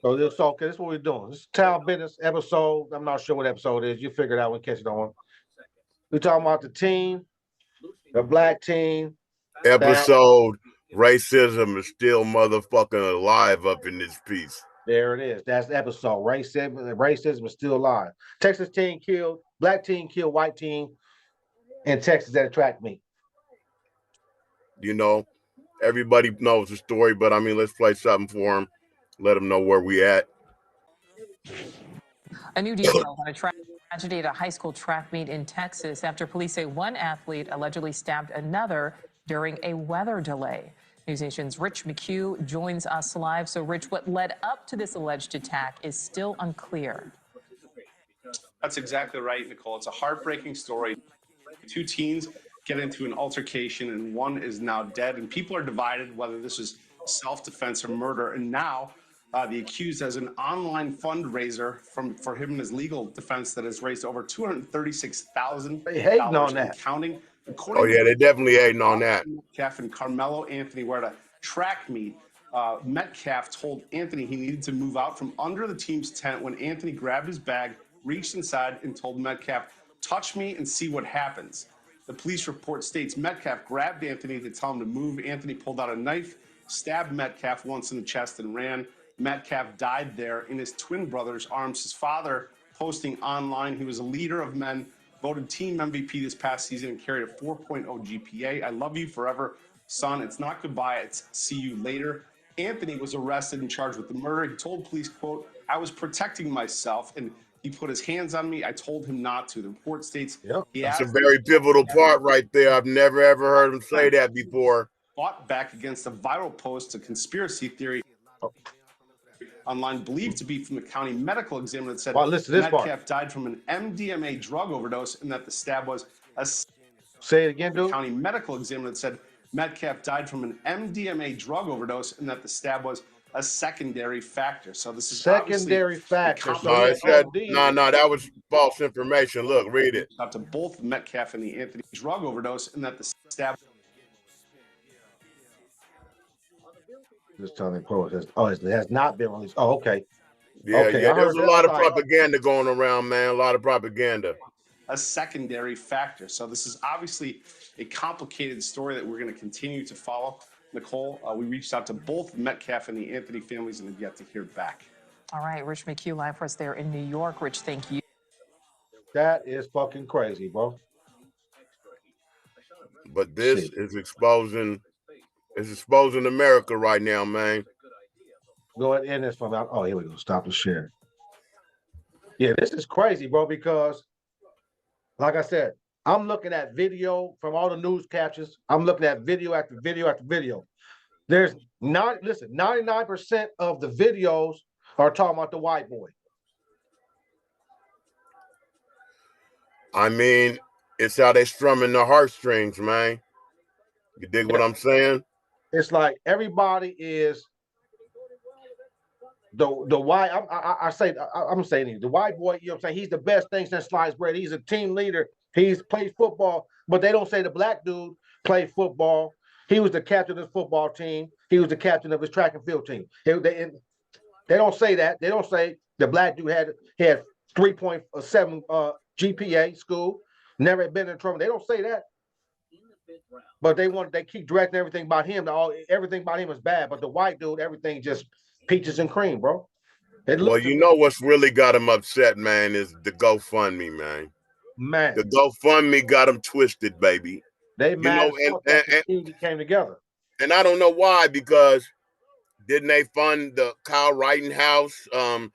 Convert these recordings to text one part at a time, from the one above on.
So okay, this is what we're doing. This is Town Business episode. I'm not sure what episode it is. You figure it out when you catch it on. We're talking about the team, the black team. That Episode Racism is still motherfucking alive up in this piece. there it is. That's the episode. Racism is still alive. Texas team killed, black team killed white team in Texas at a track meet. You know, everybody knows the story, but I mean, let's play something for them. Let them know where we at. A new detail on a tragedy at a high school track meet in Texas after police say one athlete allegedly stabbed another during a weather delay. News Nation's Rich McHugh joins us live. So, Rich, what led up to this alleged attack is still unclear. That's exactly right, Nicole. It's a heartbreaking story. Two teens get into an altercation, and one is now dead. And people are divided whether this was self-defense or murder. And now the accused has an online fundraiser for him and his legal defense that has raised over $236,000. They hating on that. Counting. Oh yeah, they definitely hating on that. Metcalf and Karmelo Anthony were at a track meet. Metcalf told Anthony he needed to move out from under the team's tent when Anthony grabbed his bag, reached inside, and told Metcalf, "Touch me and see what happens." The police report states Metcalf grabbed Anthony to tell him to move. Anthony pulled out a knife, stabbed Metcalf once in the chest, and ran. Metcalf died there in his twin brother's arms. His father posting online he was a leader of men, voted team MVP this past season, and carried a 4.0 GPA. I love you forever, son. It's not goodbye. It's see you later. Anthony was arrested and charged with the murder. He told police, quote, "I was protecting myself and he put his hands on me. I told him not to." The report states That's a very pivotal part right there. I've never ever heard him say that before. Fought back against a viral post, a conspiracy theory online believed to be from the county medical examiner that said Metcalf died from an MDMA drug overdose and that the stab was a... Say it again, dude. County medical examiner that said Metcalf died from an MDMA drug overdose and that the stab was a secondary factor. So this is secondary factor. No, it said, no, that was false information. Look, read it. To both Metcalf and the Anthony drug overdose and that the stab... Just telling quote. It has not been released. Oh, okay. Yeah, there's a lot of propaganda going around, man. A lot of propaganda. A secondary factor. So this is obviously a complicated story that we're going to continue to follow. Nicole, we reached out to both Metcalf and the Anthony families and have yet to hear back. All right, Rich McHugh live for us there in New York. Rich, thank you. That is fucking crazy, bro. But this is exposing America right now, man. Go ahead and end this from out. Oh, here we go. Stop the share. Yeah, this is crazy, bro, because like I said, I'm looking at video from all the news captions. I'm looking at video after video after video. There's 99% of the videos are talking about the white boy. I mean, it's how they strumming the heartstrings, man. You dig what I'm saying? It's like everybody is the white. I'm saying the white boy. You know what I'm saying? He's the best thing since sliced bread. He's a team leader. He's played football, but they don't say the black dude played football. He was the captain of the football team. He was the captain of his track and field team. They don't say that. They don't say the black dude had 3.7 GPA school, never been in trouble. They don't say that. But they keep directing everything about him. Everything about him is bad. But the white dude, everything just peaches and cream, bro. Well, you know what's really got him upset, man, is the GoFundMe, man. Man, the GoFundMe got him twisted, baby. They mad and came together. And I don't know why, because didn't they fund the Kyle Rittenhouse? Wasn't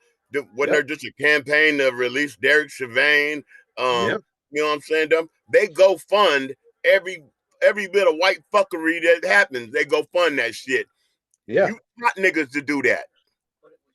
there just a campaign to release Derek Chauvin? You know what I'm saying? They go fund every bit of white fuckery that happens. They go fund that shit. Yeah. You got niggas to do that.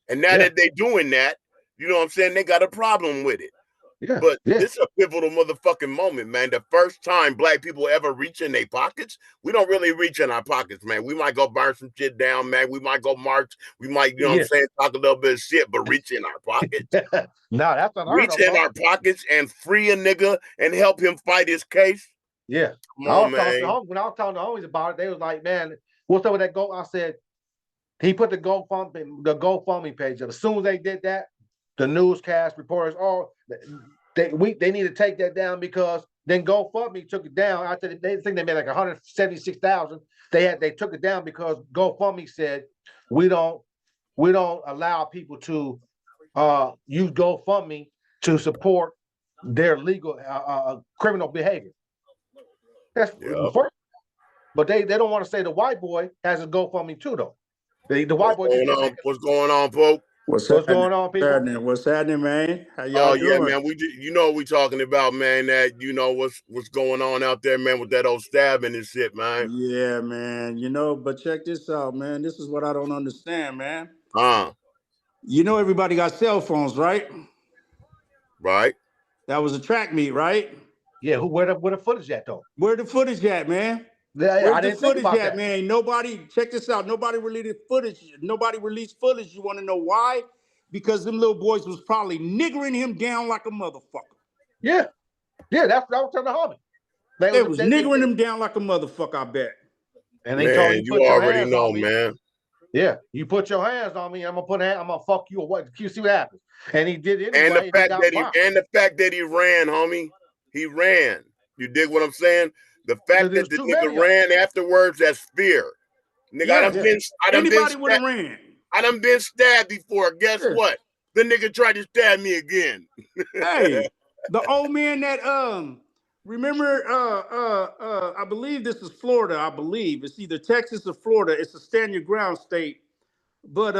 And now that they doing that, you know what I'm saying? They got a problem with it. Yeah. But this is a pivotal motherfucking moment, man. The first time black people ever reach in their pockets, we don't really reach in our pockets, man. We might go burn some shit down, man. We might go march. We might, you know what I'm saying, talk a little bit of shit, but reach in our pockets. No, that's not reach in our pockets and free a nigga and help him fight his case. Yeah. Come on, man. When I was talking to homies about it, they was like, man, what's up with that goal? I said, He put the GoFundMe page up. As soon as they did that, the newscast reporters, they need to take that down, because then GoFundMe took it down after they think they made like 176,000. They took it down because GoFundMe said we don't allow people to use GoFundMe to support their legal criminal behavior. That's first, but they don't want to say the white boy has a GoFundMe too, though. The white boy. What's going on, Pope? What's going on, people? What's happening, man? How y'all doing? Yeah, man. You know what we talking about, man. That you know what's going on out there, man, with that old stabbing and shit, man. Yeah, man. You know, but check this out, man. This is what I don't understand, man. You know, everybody got cell phones, right? Right. That was a track meet, right? Yeah. Where the footage at, though? Where the footage at, man? I didn't think about that, man. Nobody, check this out. Nobody released footage. Nobody released footage. You want to know why? Because them little boys was probably niggering him down like a motherfucker. Yeah. Yeah, that's what I was telling the homie. They was niggering him down like a motherfucker, I bet. And they told you, you already know, man. Yeah, you put your hands on me, I'm gonna fuck you or what? You see what happens? And he did it anyway. And the fact that he ran, homie. He ran. You dig what I'm saying? The fact that the nigga ran afterwards, that's fear. Nigga, anybody would have ran. I done been stabbed before. Guess what? The nigga tried to stab me again. Hey, the old man that remember I believe this is Florida. I believe it's either Texas or Florida. It's a stand your ground state. But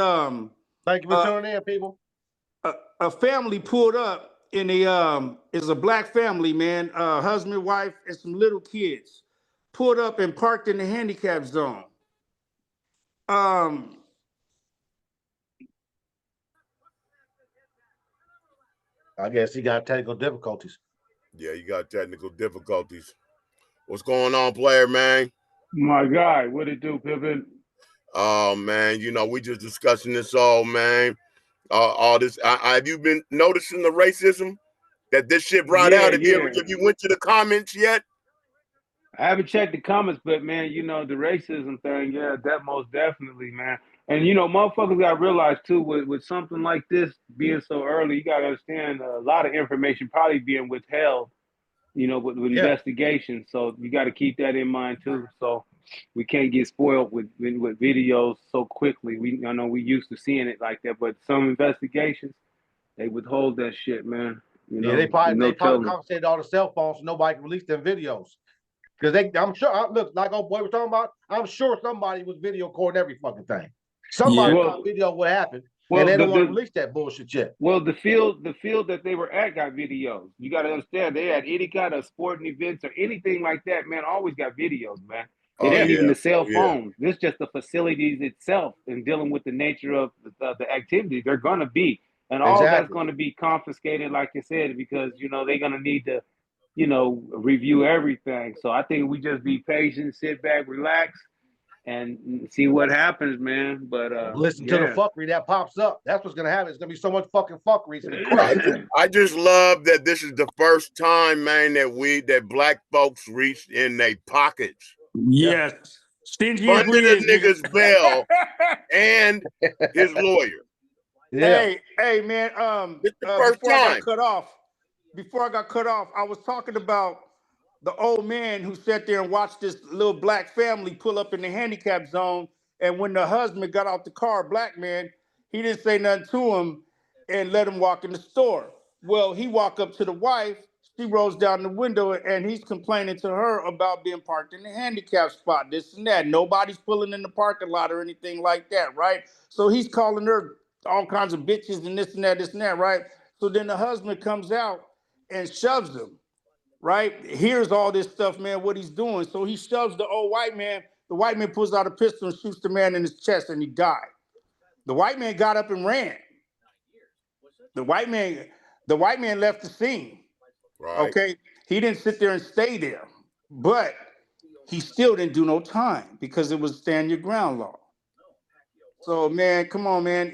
thank you for tuning in, people. A family pulled up in it's a black family, man, husband, wife, and some little kids, pulled up and parked in the handicap zone. I guess he got technical difficulties. Yeah, you got technical difficulties. What's going on, player, man? My guy, what it do, Pippin? Oh, man, you know, we just discussing this all, man. All this. Have you been noticing the racism that this shit brought out? Have you went to the comments yet? I haven't checked the comments, but man, you know, the racism thing, yeah, that most definitely, man. And you know, motherfuckers gotta realize too, with something like this being so early, you gotta understand a lot of information probably being withheld, you know, with investigations. So you gotta keep that in mind too. So we can't get spoiled with videos so quickly. I know we used to seeing it like that, but some investigations, they withhold that shit, man. You know, they probably confiscated all the cell phones so nobody can release them videos. Because I'm sure, look, like old boy was talking about, I'm sure somebody was video recording every fucking thing. Somebody thought video what happened, and they don't want to release that bullshit yet. Well, the field that they were at got videos. You got to understand, they had any kind of sporting events or anything like that, man, always got videos, man. It ain't even the cell phones. This is just the facilities itself and dealing with the nature of the activities. They're going to be. And all that's going to be confiscated, like you said, because, you know, they're going to need to, you know, review everything. So I think we just be patient, sit back, relax, and see what happens, man. But listen to the fuckery that pops up. That's what's gonna happen. It's gonna be so much fucking fuckery. I just love that this is the first time, man, that black folks reached in their pockets. Yes. Stingy under the nigga's bell and his lawyer. Yeah. Hey, man. It's the first time. Before I got cut off, I was talking about the old man who sat there and watched this little black family pull up in the handicap zone. And when the husband got out the car, black man, he didn't say nothing to him and let him walk in the store. Well, he walked up to the wife. She rolls down the window and he's complaining to her about being parked in the handicap spot, this and that. Nobody's pulling in the parking lot or anything like that, right? So he's calling her all kinds of bitches and this and that, right? So then the husband comes out and shoves him, right? Here's all this stuff, man, what he's doing. So he shoves the old white man. The white man pulls out a pistol and shoots the man in his chest and he died. The white man got up and ran. The white man left the scene. Right. Okay, he didn't sit there and stay there, but he still didn't do no time because it was stand your ground law. So man, come on, man,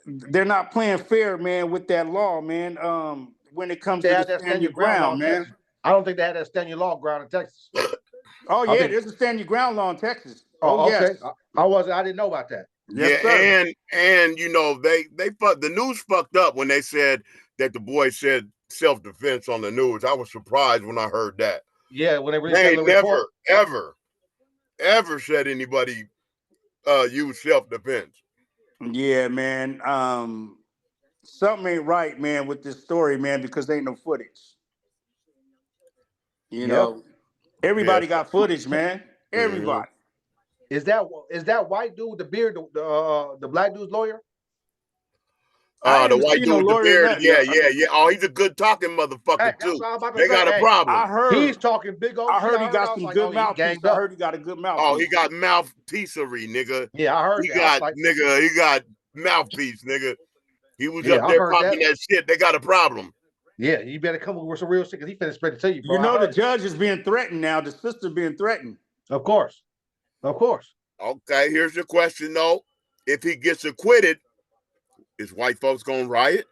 they're not playing fair, man, with that law, man. When it comes to stand your ground, man. I don't think they had that stand your law ground in Texas. Oh I yeah, think. there's a stand your ground law in Texas. Oh Oh, okay. yes. I didn't know about that. Yes, Yeah, sir. and you know the news fucked up when they said that the boy said self-defense on the news. I was surprised when I heard that. Yeah, when they released They that ain't little report. ever said anybody use self-defense. Yeah, man. Something ain't right, man, with this story, man, because there ain't no footage. You Yep. know, everybody Yes. got footage, man. Mm-hmm. Everybody. Is that white dude with the beard, the black dude's lawyer? I The ain't white seen dude no with the lawyer or beard, nothing. yeah. Oh, he's a good talking Hey, motherfucker that's too. what I was about to They say. got a Hey, I problem. he's heard. talking big old I shit. heard I he heard. I got was some like, good oh, he mouthpiece. ganged I up. heard he got a good Oh, mouthpiece. he got mouthpiecery, nigga. Yeah, I heard He that. I was got like, nigga. He got mouthpiece, nigga. He was yeah, up I there heard that. popping that shit. They got a problem. Yeah, you better come with some real shit because he finna spread it to you, bro. You I know the heard. judge is being threatened now. The sister being threatened. Of course, of course. Okay, here's the question though: if he gets acquitted, is white folks gonna riot?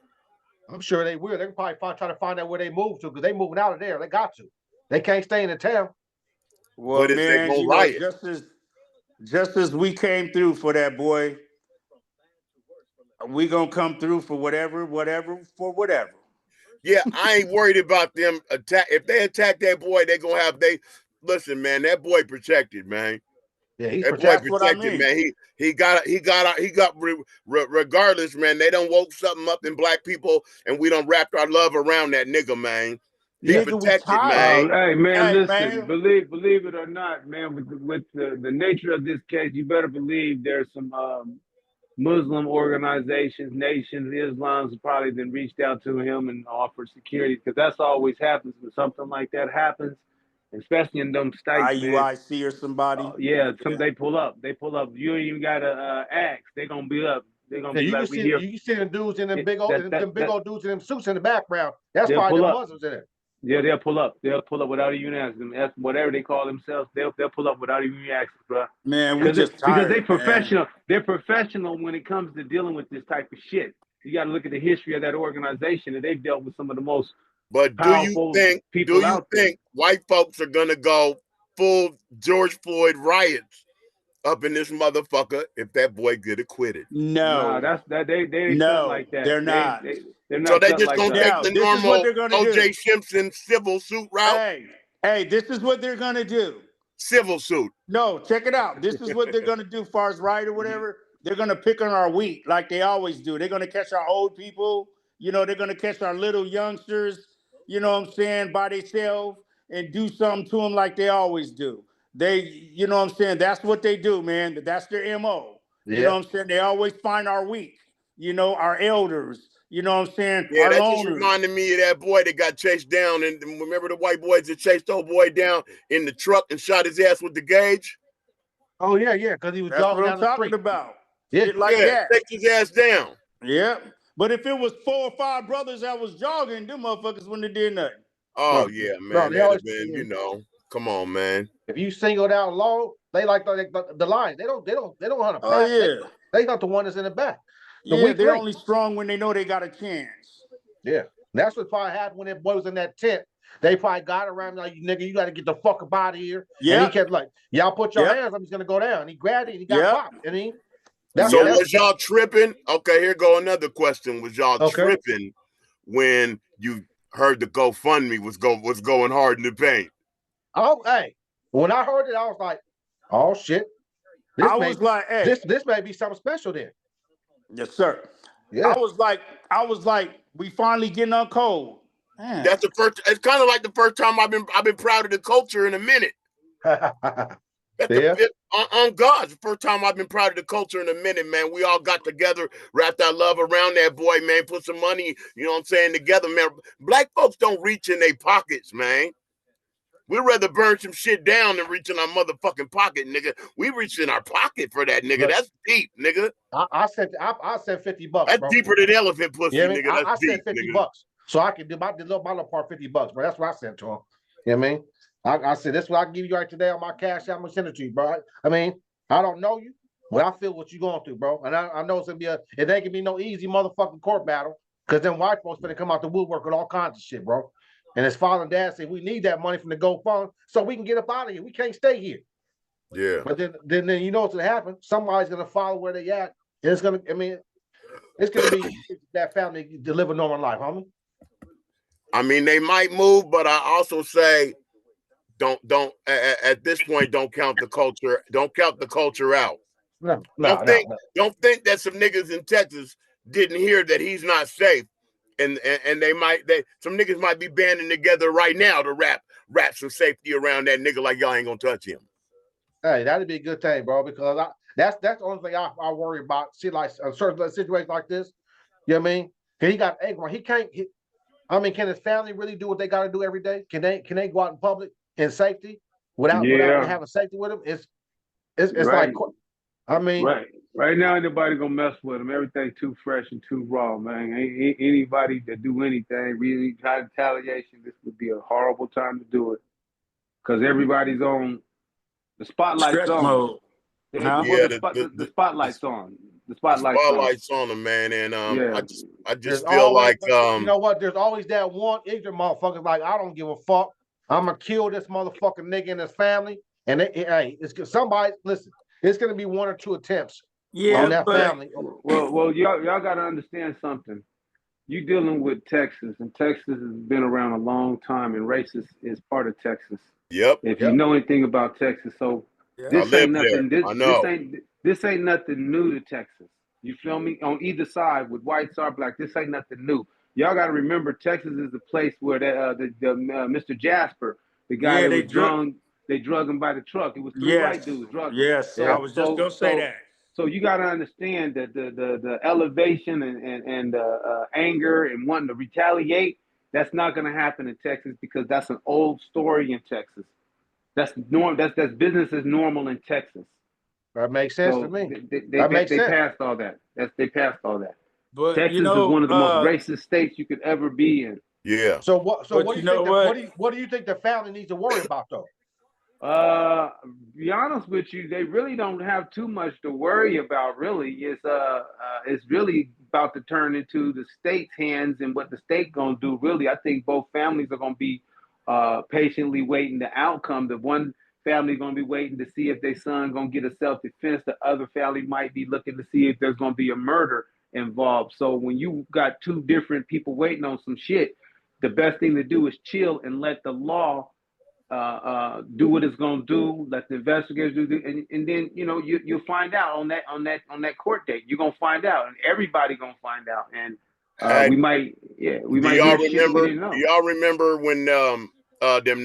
I'm sure they will. They can probably try to find out where they moved to because they moving out of there. They got to. They can't stay in the town. Well, But is they man, gonna you know, riot? just as we came through for that boy, we gonna come through for whatever. Yeah, I ain't worried about them attack. If they attack that boy, they gonna have they. Listen, man, that boy protected, man. Yeah, he's That boy That's protected. what I protected, mean. man. Regardless, man. They don't woke something up in black people, and we don't wrap our love around that nigga, man. He Yeah. Nigga, we protected, tired. man. Hey man, Hey, listen. man. Believe it or not, man. With the nature of this case, you better believe there's some Muslim organizations, nations, Islam's probably then reached out to him and offered security because that's always happens when something like that happens, especially in them states, man. IUIC or somebody. Yeah, some Yeah. they pull up. They pull up. You ain't even gotta ask. They gonna be up. They're gonna Yeah, be like, we here. you can see them dudes in them big old That that them big that old dudes in them suits in the background. That's they'll probably pull the up. Muslims in there. Yeah, they'll pull up. They'll pull up without even asking them. That's whatever they call themselves. They'll pull up without even asking, bro. Man, we just Because they tired, man. professional. They're professional when it comes to dealing with this type of shit. You got to look at the history of that organization, and they've dealt with some of the most But powerful do people you out there. think white folks are gonna go full George Floyd riots up in this motherfucker if that boy get acquitted? Nah, No, they ain't cut no, like that. they're not. They're So not they cut just like gonna that. take Now, the this is what normal they're gonna do. O.J. Simpson civil suit route? Hey, hey, this is what they're gonna do. Civil suit. No, check it out. This is what they're gonna do, far as right or whatever. They're gonna pick on our wheat like they always do. They're gonna catch our old people. You know, they're gonna catch our little youngsters. You know what I'm saying, by themselves and do something to them like they always do. You know what I'm saying. That's what they do, man. That's their mo. You know Yeah. what I'm saying. They always find our weak. You know, our elders. You know what I'm saying. Yeah, Our that just loners. reminded me of that boy that got chased down. And remember the white boys that chased old boy down in the truck and shot his ass with the gauge? Oh yeah, yeah, because he was That's jogging what I'm down the talking street. about. Yeah. Shit like Yeah, that. take his ass down. Yep. But if it was 4 or 5 brothers that was jogging, them motherfuckers wouldn't have did nothing. Oh Bro, yeah, bro, man. they That'd have always been, come on, man. if you single down low, they like the line. They don't hunt a Oh pack. yeah. They hunt the one that's in the back. The Yeah, weak they're link. only strong when they know they got a chance. Yeah. That's what probably happened when that boy was in that tent. They probably got around like, you nigga, you got to get the fuck up out of here. And he Yep. kept like, y'all put your Yep. hands up, he's gonna go down. And he grabbed it and he got Yep. popped. And So Yep. was y'all tripping? Okay, here go another question. Was y'all okay. tripping when you heard the GoFundMe was going hard in the paint? Oh, hey. When I heard it, I was like, oh shit. I was like, hey, This may be something special then. yes, sir. Yeah. I was like, we finally getting on cold. Man. That's the first. It's kind of like the first time I've been proud of the culture in a minute. That's Yeah. on God. It's the first time I've been proud of the culture in a minute, man. We all got together, wrapped our love around that boy, man. Put some money, you know what I'm saying, together, man. Black folks don't reach in their pockets, man. We'd rather burn some shit down than reach in our motherfucking pocket, nigga. We reach in our pocket for that, nigga. Look, That's deep, nigga. I sent $50, That's bro. deeper than elephant You know pussy, what I mean? nigga. That's I deep, sent 50 nigga. bucks. So I can do my little part $50, bro. That's what I sent to him. You know what I mean? I said, this is what I can give you right today on my cash. I'm gonna send it to you, bro. I mean, I don't know you, but I feel what you're going through, bro. And I know it's gonna be it ain't gonna be no easy motherfucking court battle. Cause then white folks gonna come out the woodwork with all kinds of shit, bro. And his father and dad said, we need that money from the GoFund so we can get up out of here. We can't stay here. Yeah. But then you know what's gonna happen? Somebody's gonna follow where they at. And it's gonna, I mean, it's gonna be that family to live a normal life, homie. I mean, they might move, but I also say don't at this point don't count the culture. Don't count the culture out. No. Don't think that some niggas in Texas didn't hear that he's not safe, and some niggas might be banding together right now to wrap some safety around that nigga like y'all ain't gonna touch him. Hey, that'd be a good thing, bro, because that's the only thing I worry about. See, like a certain situation like this, you know what I mean? Cause he got anger. He can't. I mean, can his family really do what they got to do every day? Can they go out in public in safety without having safety with them? It's right. like, I mean, right now anybody gonna mess with him. Everything too fresh and too raw, man. Ain't anybody that do anything really try retaliation. This would be a horrible time to do it because everybody's on. The spotlight's Stress on. mode. The spotlight's on. The spotlight's on them, man. And I just feel always, like you know what? There's always that one ignorant motherfucker like, I don't give a fuck. I'm gonna kill this motherfucking nigga and his family. And it's somebody. Listen, it's gonna be one or two attempts on that family. Well, y'all gotta understand something. You dealing with Texas, and Texas has been around a long time, and racist is part of Texas. Yep. If you know anything about Texas, so this ain't nothing. This ain't nothing new to Texas. You feel me? On either side, with whites or black, this ain't nothing new. Y'all got to remember, Texas is the place where Mr. Jasper, the guy that was drunk, they drug him by the truck. It was three white dudes drugged him. Yes, I was just gonna say that. So you got to understand that the elevation and anger and wanting to retaliate, that's not going to happen in Texas because that's an old story in Texas. That's business as normal in Texas. That makes sense to me. They passed all that. They passed all that. But Texas is one of the most racist states you could ever be in. Yeah. So what do you think the family needs to worry about though? Be honest with you, they really don't have too much to worry about. Really, it's really about to turn into the state's hands and what the state gonna do. Really, I think both families are gonna be patiently waiting the outcome. The one family gonna be waiting to see if their son gonna get a self-defense. The other family might be looking to see if there's gonna be a murder involved. So when you got two different people waiting on some shit, the best thing to do is chill and let the law do what it's gonna do. Let the investigators do, and then you'll find out on that court date. You're gonna find out, and everybody gonna find out. And we might. Do y'all remember when them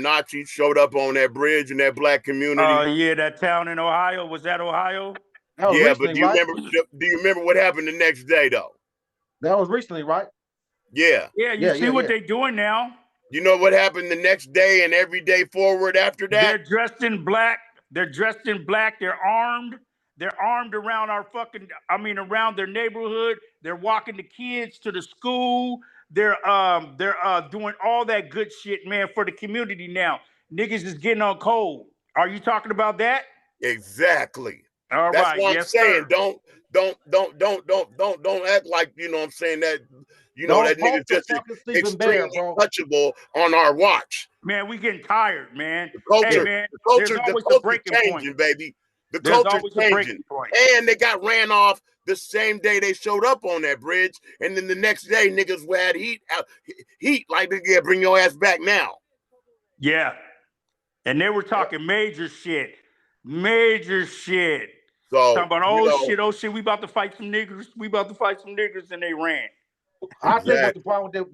Nazis showed up on that bridge in that black community? Oh yeah, that town in Ohio. Was that Ohio? That was recently, but do you remember what happened the next day though? That was recently, right? Yeah. Yeah, you see what they're doing now. You know what happened the next day and every day forward after that? They're dressed in black. They're armed. They're armed around around their neighborhood. They're walking the kids to the school. They're doing all that good shit, man, for the community now. Niggas is getting on cold. Are you talking about that? Exactly. All That's right. what I'm saying. Sir. Don't act like I'm saying that. That nigga's just extremely untouchable on our watch. Man, we getting tired, man. The culture, man, the culture's changing, baby. The culture's changing. And they got ran off the same day they showed up on that bridge, and then the next day niggas had heat like they bring your ass back now. Yeah, and they were talking major shit. So talking about oh shit, we about to fight some niggers. And they ran. I think what the problem with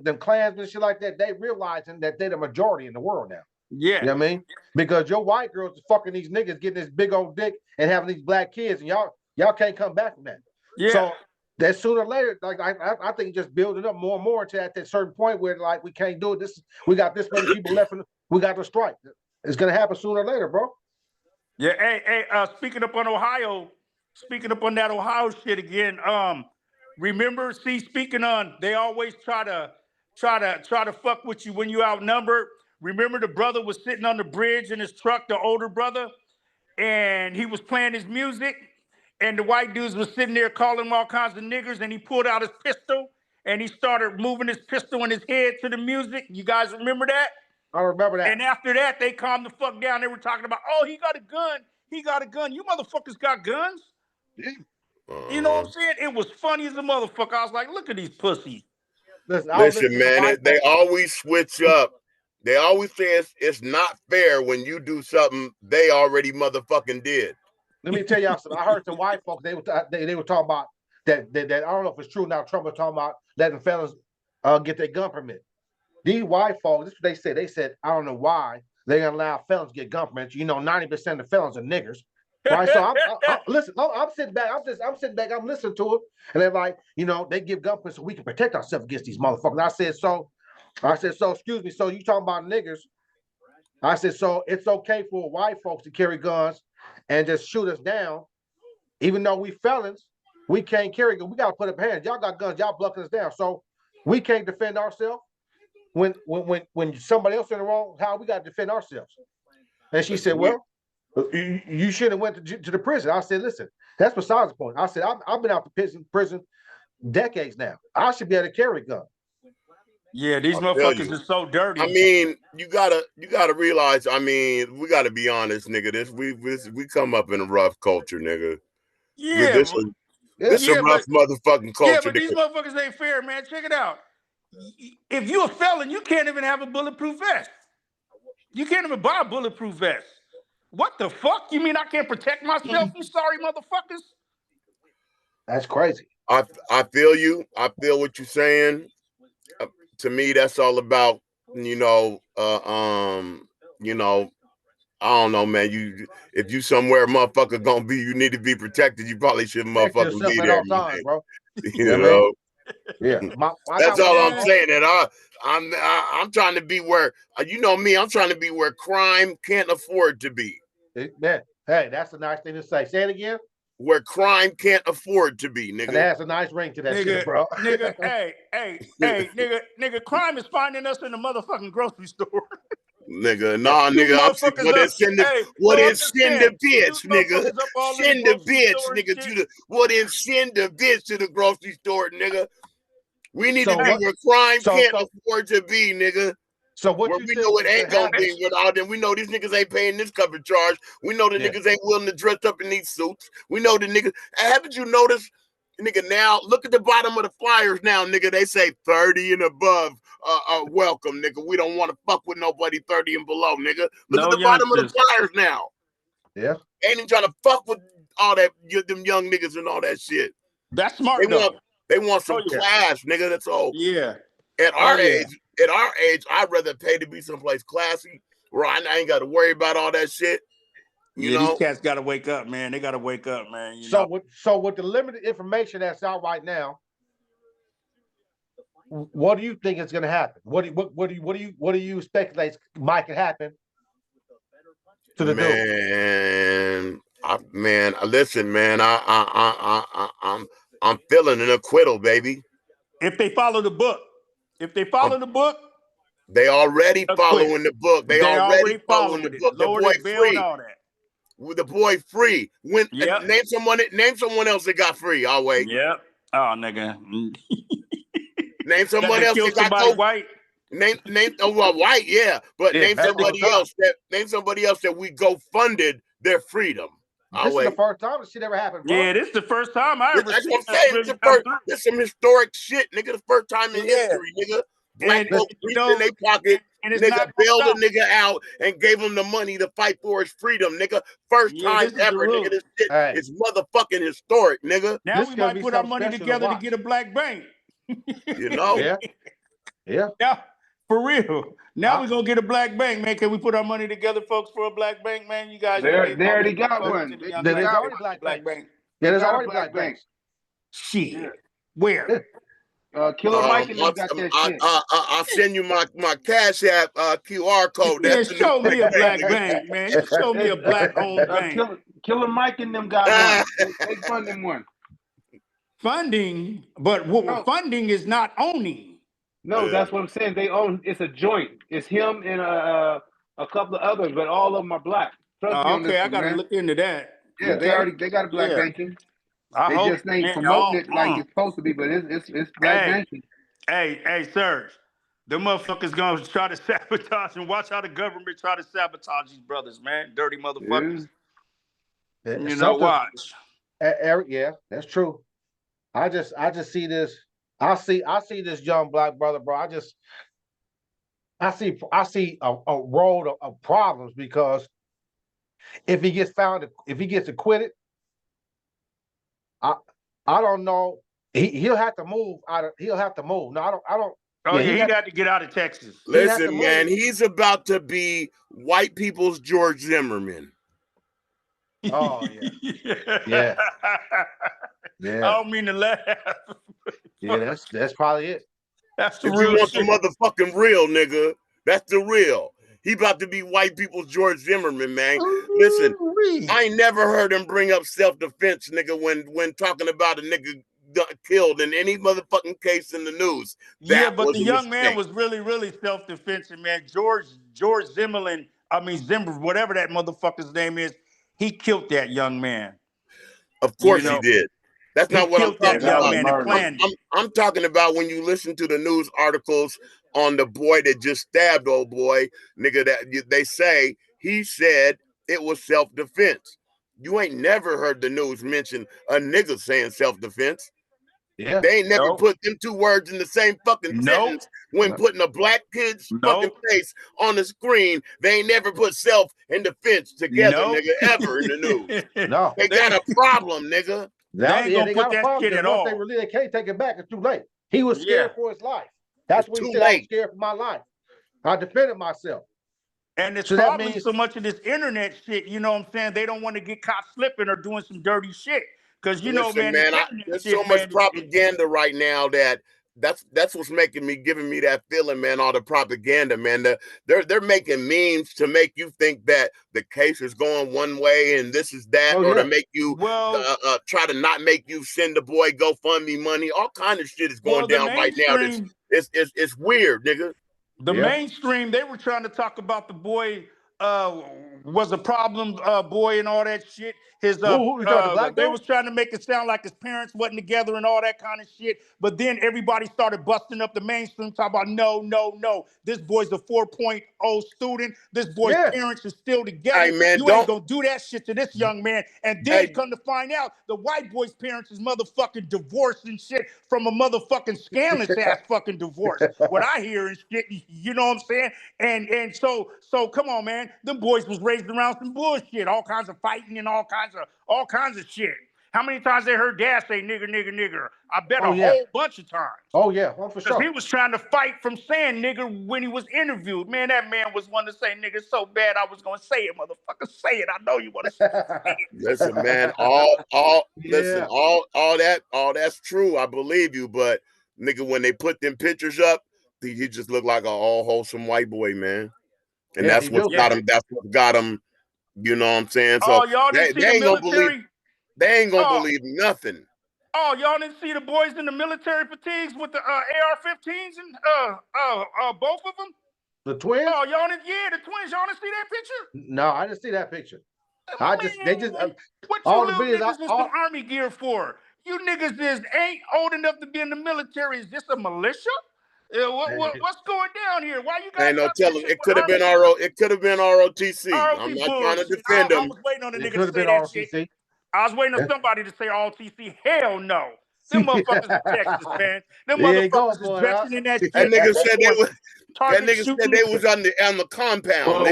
them clans and shit like that, they realizing that they're the majority in the world now. Yeah. You know what I mean? Because your white girls are fucking these niggas, getting this big old dick and having these black kids, and y'all can't come back from that. Yeah. So that sooner or later, like I think just building up more and more to at that certain point where like we can't do it. We got this many people left, we got to strike. It's gonna happen sooner or later, bro. Yeah. Hey. Speaking up on that Ohio shit again. Remember, speaking on, they always try to fuck with you when you outnumbered. Remember, the brother was sitting on the bridge in his truck, the older brother, and he was playing his music, and the white dudes was sitting there calling him all kinds of niggers, and he pulled out his pistol and he started moving his pistol in his head to the music. You guys remember that? I remember that. And after that, they calmed the fuck down. They were talking about, oh, he got a gun. He got a gun. You motherfuckers got guns? Yeah. You know what I'm saying? It was funny as a motherfucker. I was like, look at these pussies. Listen, man, they always switch up. They always say it's not fair when you do something they already motherfucking did. Let me tell y'all something. I heard some white folks, they were talking about that I don't know if it's true now. Trump was talking about letting fellas get their gun permit. These white folks, this is what they said. They said, I don't know why they're gonna allow felons to get gun permits. 90% of felons are niggers. Right. So I'm sitting back, I'm listening to it. And they're like, they give gun permits so we can protect ourselves against these motherfuckers. I said, so excuse me, so you talking about niggers? I said, so it's okay for white folks to carry guns and just shoot us down, even though we felons, we can't carry guns. We gotta put up hands. Y'all got guns, y'all blocking us down. So we can't defend ourselves. When somebody else in the wrong, how we got to defend ourselves? And she said, well, you should have went to the prison. I said, listen, that's besides the point. I said, I've been out to prison decades now. I should be able to carry a gun. Yeah, these motherfuckers are so dirty. I mean, you gotta realize. I mean, we gotta be honest, nigga. We come up in a rough culture, nigga. Yeah, this is a rough motherfucking culture. Yeah, but these motherfuckers ain't fair, man. Check it out. If you're a felon, you can't even have a bulletproof vest. You can't even buy a bulletproof vest. What the fuck? You mean I can't protect myself? You sorry motherfuckers? That's crazy. I feel you. I feel what you're saying. To me, that's all about, I don't know, man. If you somewhere motherfucker gonna be, you need to be protected. You probably should motherfucking be there, all times, bro. You know. Yeah, that's all I'm saying. That I'm trying to be where you know me. I'm trying to be where crime can't afford to be. Man, hey, that's a nice thing to say. Say it again. Where crime can't afford to be, nigga. And that has a nice ring to that shit, bro. Nigga, nigga, crime is finding us in the motherfucking grocery store. Nigga, nah, nigga. What is send the bitch, nigga? Send the bitch, nigga. What is send the bitch to the grocery store, nigga? We need to be where crime can't afford to be, nigga. So what where you we know it ain't gonna be without them. We know these niggas ain't paying this cover charge. We know the niggas ain't willing to dress up in these suits. We know the niggas. Haven't you noticed, nigga? Now look at the bottom of the flyers. Now, nigga, they say 30 and above. Welcome, nigga. We don't want to fuck with nobody 30 and below, nigga. Look at the bottom of the flyers now. Yeah, ain't even trying to fuck with all that them young niggas and all that shit. That's smart though. They want some class, nigga. That's all. Yeah. At our age, I'd rather pay to be someplace classy where I ain't got to worry about all that shit. You know? These cats got to wake up, man. They got to wake up, man. With the limited information that's out right now, what do you think is going to happen? What do you speculate might happen to the dude? Listen, man. I'm feeling an acquittal, baby. If they follow the book. They already following the book. They already following the book. The boy free. With the boy free. Name someone else that got free. I'll wait. Yep. Oh, nigga. Name someone else that got white. Name white, yeah. But name somebody else that we go funded their freedom. This is the first time this shit ever happened, bro. Yeah, this is the first time I ever seen that. This some historic shit, nigga. The first time in history, nigga. Black folks reached in their pocket, nigga, bailed a nigga out and gave him the money to fight for his freedom, nigga. First time ever, nigga. This shit is motherfucking historic, nigga. Now we might put our money together to get a black bank. You know? Yeah. Now, for real. Now we're going to get a black bank, man. Can we put our money together, folks, for a black bank, man? You guys. They already got one. There's already black bank. Yeah, there's already black banks. Shit. Where? Killer Mike and them got that shit. I'll send you my Cash App QR code. Yeah, show me a black bank, man. Show me a black-owned bank. Killer Mike and them got one. They funding one. Funding, but funding is not owning. No, that's what I'm saying. They own. It's a joint. It's him and a couple of others, but all of them are black. Okay, I gotta look into that. Yeah, they got a black banking. They just ain't promoting it like it's supposed to be, but it's black banking. Hey, Serge. The motherfuckers gonna try to sabotage and watch how the government try to sabotage these brothers, man. Dirty motherfuckers. Yeah. You know, watch. Eric, yeah, that's true. I just see this. I see this young black brother, bro. I see a road of problems because if he gets if he gets acquitted, I I don't know. He'll have to move out of. He'll have to move. No, I don't. Oh yeah, he got to get out of Texas. Listen, man, he's about to be white people's George Zimmerman. Oh yeah. I don't mean to laugh. Yeah, that's probably it. That's the if real you want shit. the motherfucking real, nigga, that's the real. He about to be white people's George Zimmerman, man. Listen, I ain't never heard him bring up self-defense, nigga, when talking about a nigga got killed in any motherfucking case in the news. Yeah, but the young man was really self-defensive, man. George Zimmerman, Zimmer, whatever that motherfucker's name is, he killed that young man. Of course he did. That's not what I'm talking about. I'm talking about when you listen to the news articles on the boy that just stabbed old boy, nigga, that they say he said it was self-defense. You ain't never heard the news mention a nigga saying self-defense. Yeah. They ain't never put them two words in the same fucking sentence when putting a black kid's fucking face on the screen. They ain't never put self and defense together, nigga, ever in the news. No. They got a problem, nigga. They ain't gonna put that shit at all. They can't take it back. It's too late. He was scared for his life. That's what he said. I was scared for my life. I defended myself. And it's probably so much of this internet shit, you know what I'm saying? They don't want to get caught slipping or doing some dirty shit. Because you know, man, there's so much propaganda right now that's what's giving me that feeling, man. All the propaganda, man. They're making memes to make you think that the case is going one way and this is that, or to make you try to not make you send the boy GoFundMe money. All kind of shit is going down right now. It's weird, nigga. The mainstream, they were trying to talk about the boy was a problem boy and all that shit. His they was trying to make it sound like his parents wasn't together and all that kind of shit. But then everybody started busting up the mainstream, talking about no. This boy's a 4.0 student. This boy's parents are still together. Hey, man, you ain't gonna do that shit to this young man. And then come to find out, the white boy's parents is motherfucking divorced and shit from a motherfucking scandalous ass fucking divorce. What I hear is shit, you know what I'm saying? And so come on, man. Them boys was raised around some bullshit, all kinds of fighting and all kinds of shit. How many times they heard dad say nigger? I bet a whole bunch of times. Oh yeah, well, for sure. He was trying to fight from saying nigger when he was interviewed. Man, that man was one to say nigger so bad I was gonna say it, motherfucker. Say it. I know you want to say it. Listen, man, listen, all that's true. I believe you, but nigga, when they put them pictures up, he just looked like an all wholesome white boy, man. And that's what got him. That's what got him. You know what I'm saying? So y'all didn't see the military. They ain't gonna believe nothing. Oh, y'all didn't see the boys in the military fatigues with the AR-15s and both of them? The twins? Oh, y'all didn't? Yeah, the twins. Y'all didn't see that picture? No, I didn't see that picture. What you little niggas in some army gear for? You niggas ain't old enough to be in the military. Is this a militia? What's going down here? Why you guys? Ain't no telling. It could have been It could have been ROTC. I'm not trying to defend them. I was waiting on the nigga to say that shit. I was waiting on somebody to say ROTC. Hell no. Them motherfuckers in Texas, man. Them motherfuckers is dressing in that shit. That nigga said they was. That nigga said they was on the compound. Hold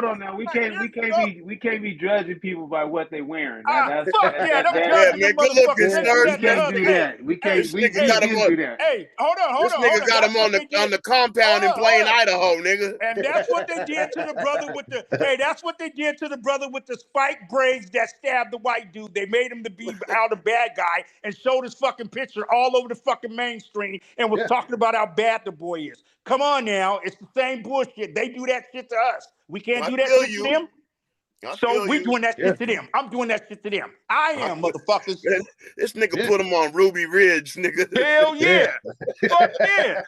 on now. We can't be judging people by what they wearing. Man, good looking nerd. We can't do that. We can't do that. Hey, hold on. This nigga got him on the compound in Plain, Idaho, nigga. And that's what they did to the brother with the. Hey, that's what they did to the brother with the spiked braids that stabbed the white dude. They made him to be out a bad guy and showed his fucking picture all over the fucking mainstream and was talking about how bad the boy is. Come on now, it's the same bullshit. They do that shit to us. We can't do that shit to them. So we doing that shit to them. I'm doing that shit to them. I am, motherfuckers. This nigga put him on Ruby Ridge, nigga. Hell yeah. Fuck yeah.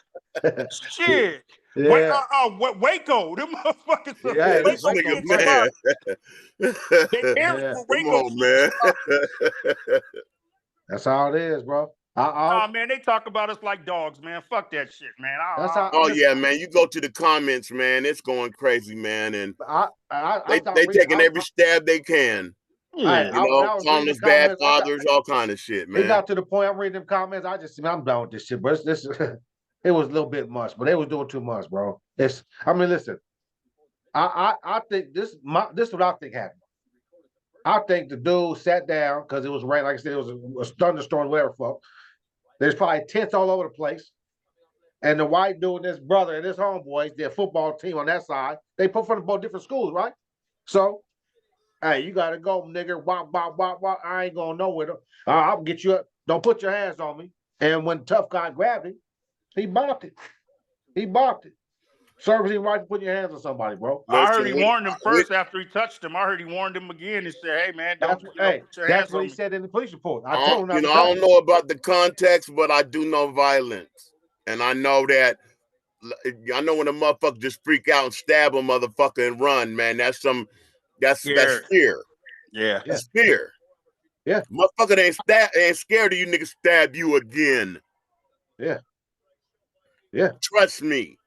Shit. Waco. Them motherfuckers. This nigga, man. They parents for Waco. Come on, man. That's how it is, bro. Oh man, they talk about us like dogs, man. Fuck that shit, man. That's how. Oh Listen, yeah, man. You go to the comments, man. It's going crazy, man. And I stopped they reading. taking every stab they can. Yeah. You When know, I was calling reading us the bad comments, fathers, all kind of shit, it man. got to the point I'm reading the comments. I'm done with this shit, bro. This it was a little bit much, but they was doing too much, bro. I mean, listen, I think this is what I think happened. I think the dude sat down because it was rain, like I said, it was a thunderstorm, whatever fuck. There's probably tents all over the place. And the white dude and his brother and his homeboys, their football team on that side, they put from both different schools, right? So, hey, you gotta go, nigga. Wop, wop, wop, wop. I ain't going nowhere. I'll get you up. Don't put your hands on me. And when tough guy grabbed him, he bopped it. He bopped it. Service ain't right to put your hands on somebody, bro. I heard Listen, he warned him first after he touched him. I heard he warned him again and said, "Hey man, don't put your That's hands what on he me." said in the police report. I told him not you to know, I touch don't him. know about the context, but I do know violence, and I know that. I know when a motherfucker just freak out and stab a motherfucker and run, man. That's fear. Yeah. That's fear. Yeah. Motherfucker ain't scared of you niggas stab you again. Yeah. Yeah. Trust me.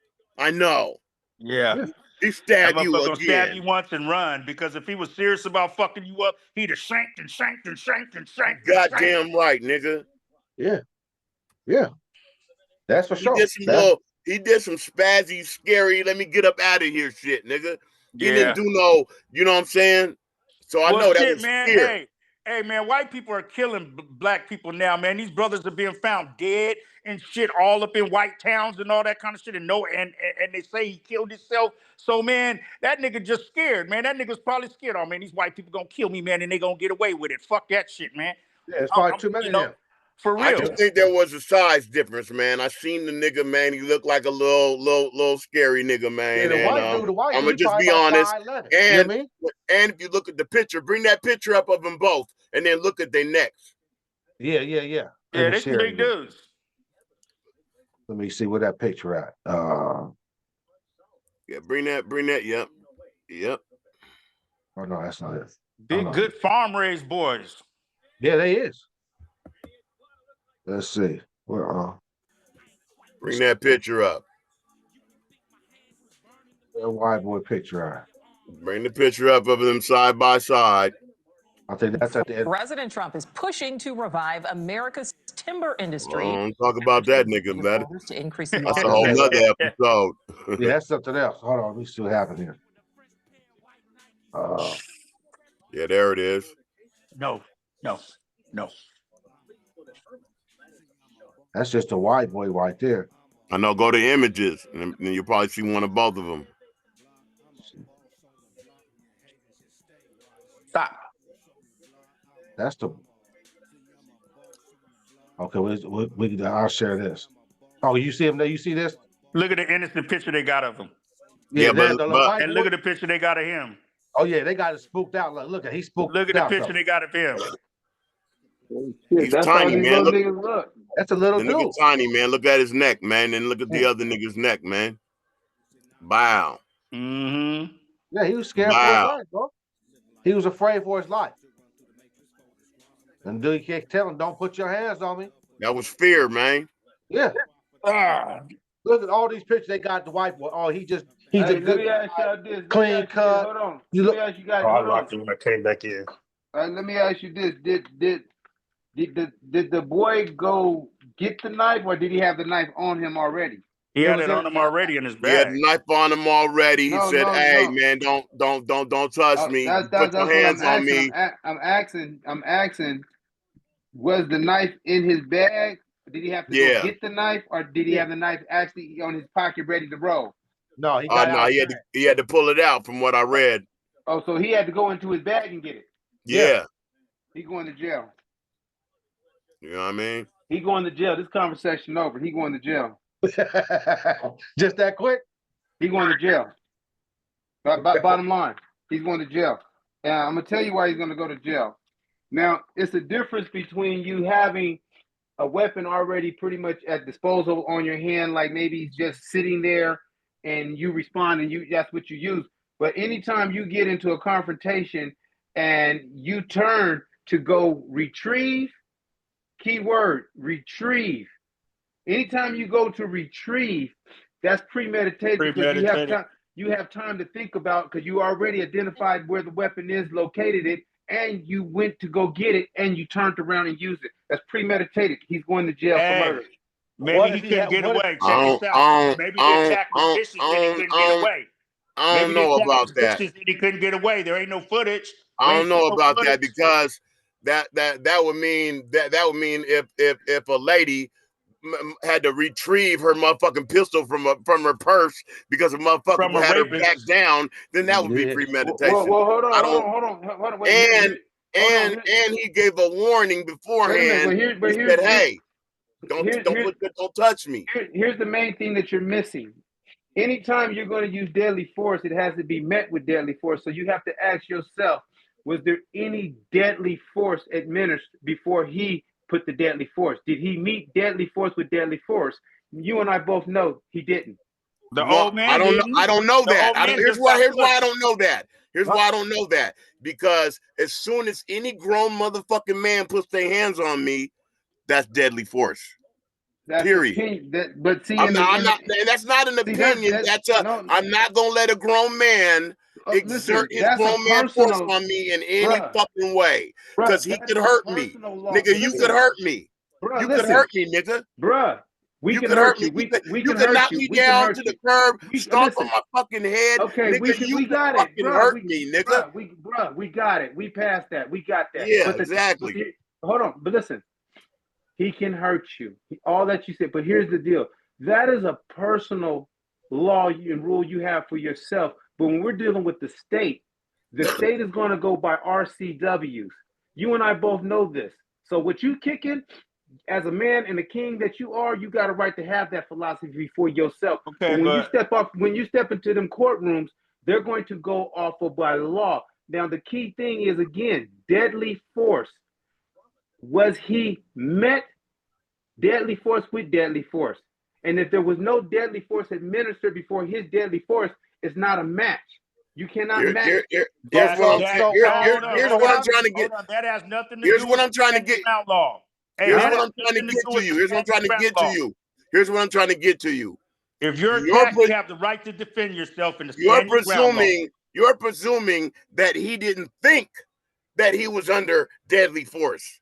I know. Yeah. He That stabbed you motherfucker gonna stab you again. once and run, because if he was serious about fucking you up, he'd have shanked and shanked and shanked and shanked and shanked. Goddamn right, nigga. Yeah. Yeah. That's for He sure. did some spazzy, scary, let me get up out of here shit, nigga. He didn't Yeah. do no, you know what I'm saying? So I Well, know that shit, was man. fear. Hey, man. White people are killing black people now, man. These brothers are being found dead and shit all up in white towns and all that kind of shit. And they say he killed himself. So, man, that nigga just scared, man. That nigga's probably scared. Oh, man, these white people gonna kill me, man, and they gonna get away with it. Fuck that shit, man. Yeah, it's probably too many of them. For I real. just think there was a size difference, man. I seen the nigga, man. He looked like a little scary nigga, man. Yeah, the And white dude, I'm he gonna just probably be about honest. 5'11". And You know what I mean? and if you look at the picture, bring that picture up of them both, and then look at their necks. Yeah. Yeah, Let me they some share big it. dudes. Let me see where that picture at. Yeah, bring that. Yep. Oh no, that's not it. Big, good farm raised boys. Yeah, they is. Let's see. Where Bring that picture up. that white boy picture at? Bring the picture up of them side by side. I think that's at the end. President Trump is pushing to revive America's timber industry. Don't talk about that nigga, man. To increase That's a whole nother episode. Yeah, that's something else. Hold on, let me see what happened here. Yeah, there it is. No. That's just a white boy right there. I know. Go to images, and you'll probably see one of both of them. Stop. That's the. Okay, I'll share this. Oh, you see him there? You see this? Look at the innocent picture they got of him. Yeah, but And look at the picture they got of him. Oh yeah, they got it spooked out. Look at he spooked out. Look at the picture they got of him. He's tiny, man. Look. That's a little The dude. nigga tiny, man. Look at his neck, man, and look at the other nigga's neck, man. Wow. Mm-hmm. Yeah, he was scared for his life, bro. He was afraid for his life. And dude, you can't tell him, don't put your hands on me. That was fear, man. Yeah. Look at all these pictures they got the white boy. Oh, he's a Let good me ask y'all this. clean cut. Hold on. You Let look. me ask you guys. I locked it when I came back in. Let me ask you this: Did the boy go get the knife, or did he have the knife on him already? He had it on him already in his bag. He had a knife on him already. He said, "Hey, man, don't touch me. Put your hands on me." I'm asking. Was the knife in his bag? Did he have to go get the knife, or did he have the knife actually on his pocket ready to roll? No, he got out. He had to pull it out from what I read. Oh, so he had to go into his bag and get it. Yeah. He going to jail. You know what I mean? He going to jail. This conversation over. He going to jail. Just that quick? He going to jail. Bottom line, he's going to jail. And I'm going to tell you why he's going to go to jail. Now, it's a difference between you having a weapon already pretty much at disposal on your hand, like maybe just sitting there and you respond and that's what you use. But anytime you get into a confrontation and you turn to go retrieve, Keyword, retrieve. Anytime you go to retrieve, that's premeditated because you have time to think about, because you already identified where the weapon is located it, and you went to go get it and you turned around and used it. That's premeditated. He's going to jail for murder. Maybe he couldn't get away. Check this out. Maybe the attack was vicious and he couldn't get away. I don't know about that. He couldn't get away. There ain't no footage. I don't know about that, because that would mean if a lady had to retrieve her motherfucking pistol from her purse because a motherfucker had her back down, then that would be premeditation. Well, hold on. Wait, and he gave a warning beforehand. He said, "Hey, don't touch me." Here's the main thing that you're missing. Anytime you're going to use deadly force, it has to be met with deadly force. So you have to ask yourself, was there any deadly force administered before he put the deadly force? Did he meet deadly force with deadly force? You and I both know he didn't. The old man I don't know that. Here's why I don't know that. Here's why I don't know that. Because as soon as any grown motherfucking man puts their hands on me, that's deadly force. Period. But see, I'm not, and that's not an opinion. I'm not gonna let a grown man exert his grown man force on me in any fucking way, because he could hurt me, nigga. You could hurt me. You could hurt me, nigga. Bruh. You could hurt me. You could knock me down to the curb, stomp on my fucking head. Okay, nigga, we got it. Fucking hurt me, nigga. We got it. We passed that. We got that. Yeah, exactly. Hold on, but listen. He can hurt you. All that you said. But here's the deal. That is a personal law and rule you have for yourself. But when we're dealing with the state is going to go by RCWs. You and I both know this. So what you kicking as a man and a king that you are, you got a right to have that philosophy for yourself. Okay, when you step into them courtrooms, they're going to go off of by law. Now, the key thing is, again, deadly force. Was he met deadly force with deadly force? And if there was no deadly force administered before his deadly force, it's not a match. You cannot match. Here's what I'm trying to get. That has nothing to here's do what with I'm trying to get. Outlaw. Here's what I'm trying to get to you. Here's what I'm trying to get to you. Here's what I'm trying to get to you. If you're attacked, you have the right to defend yourself. And you're presuming that he didn't think that he was under deadly force.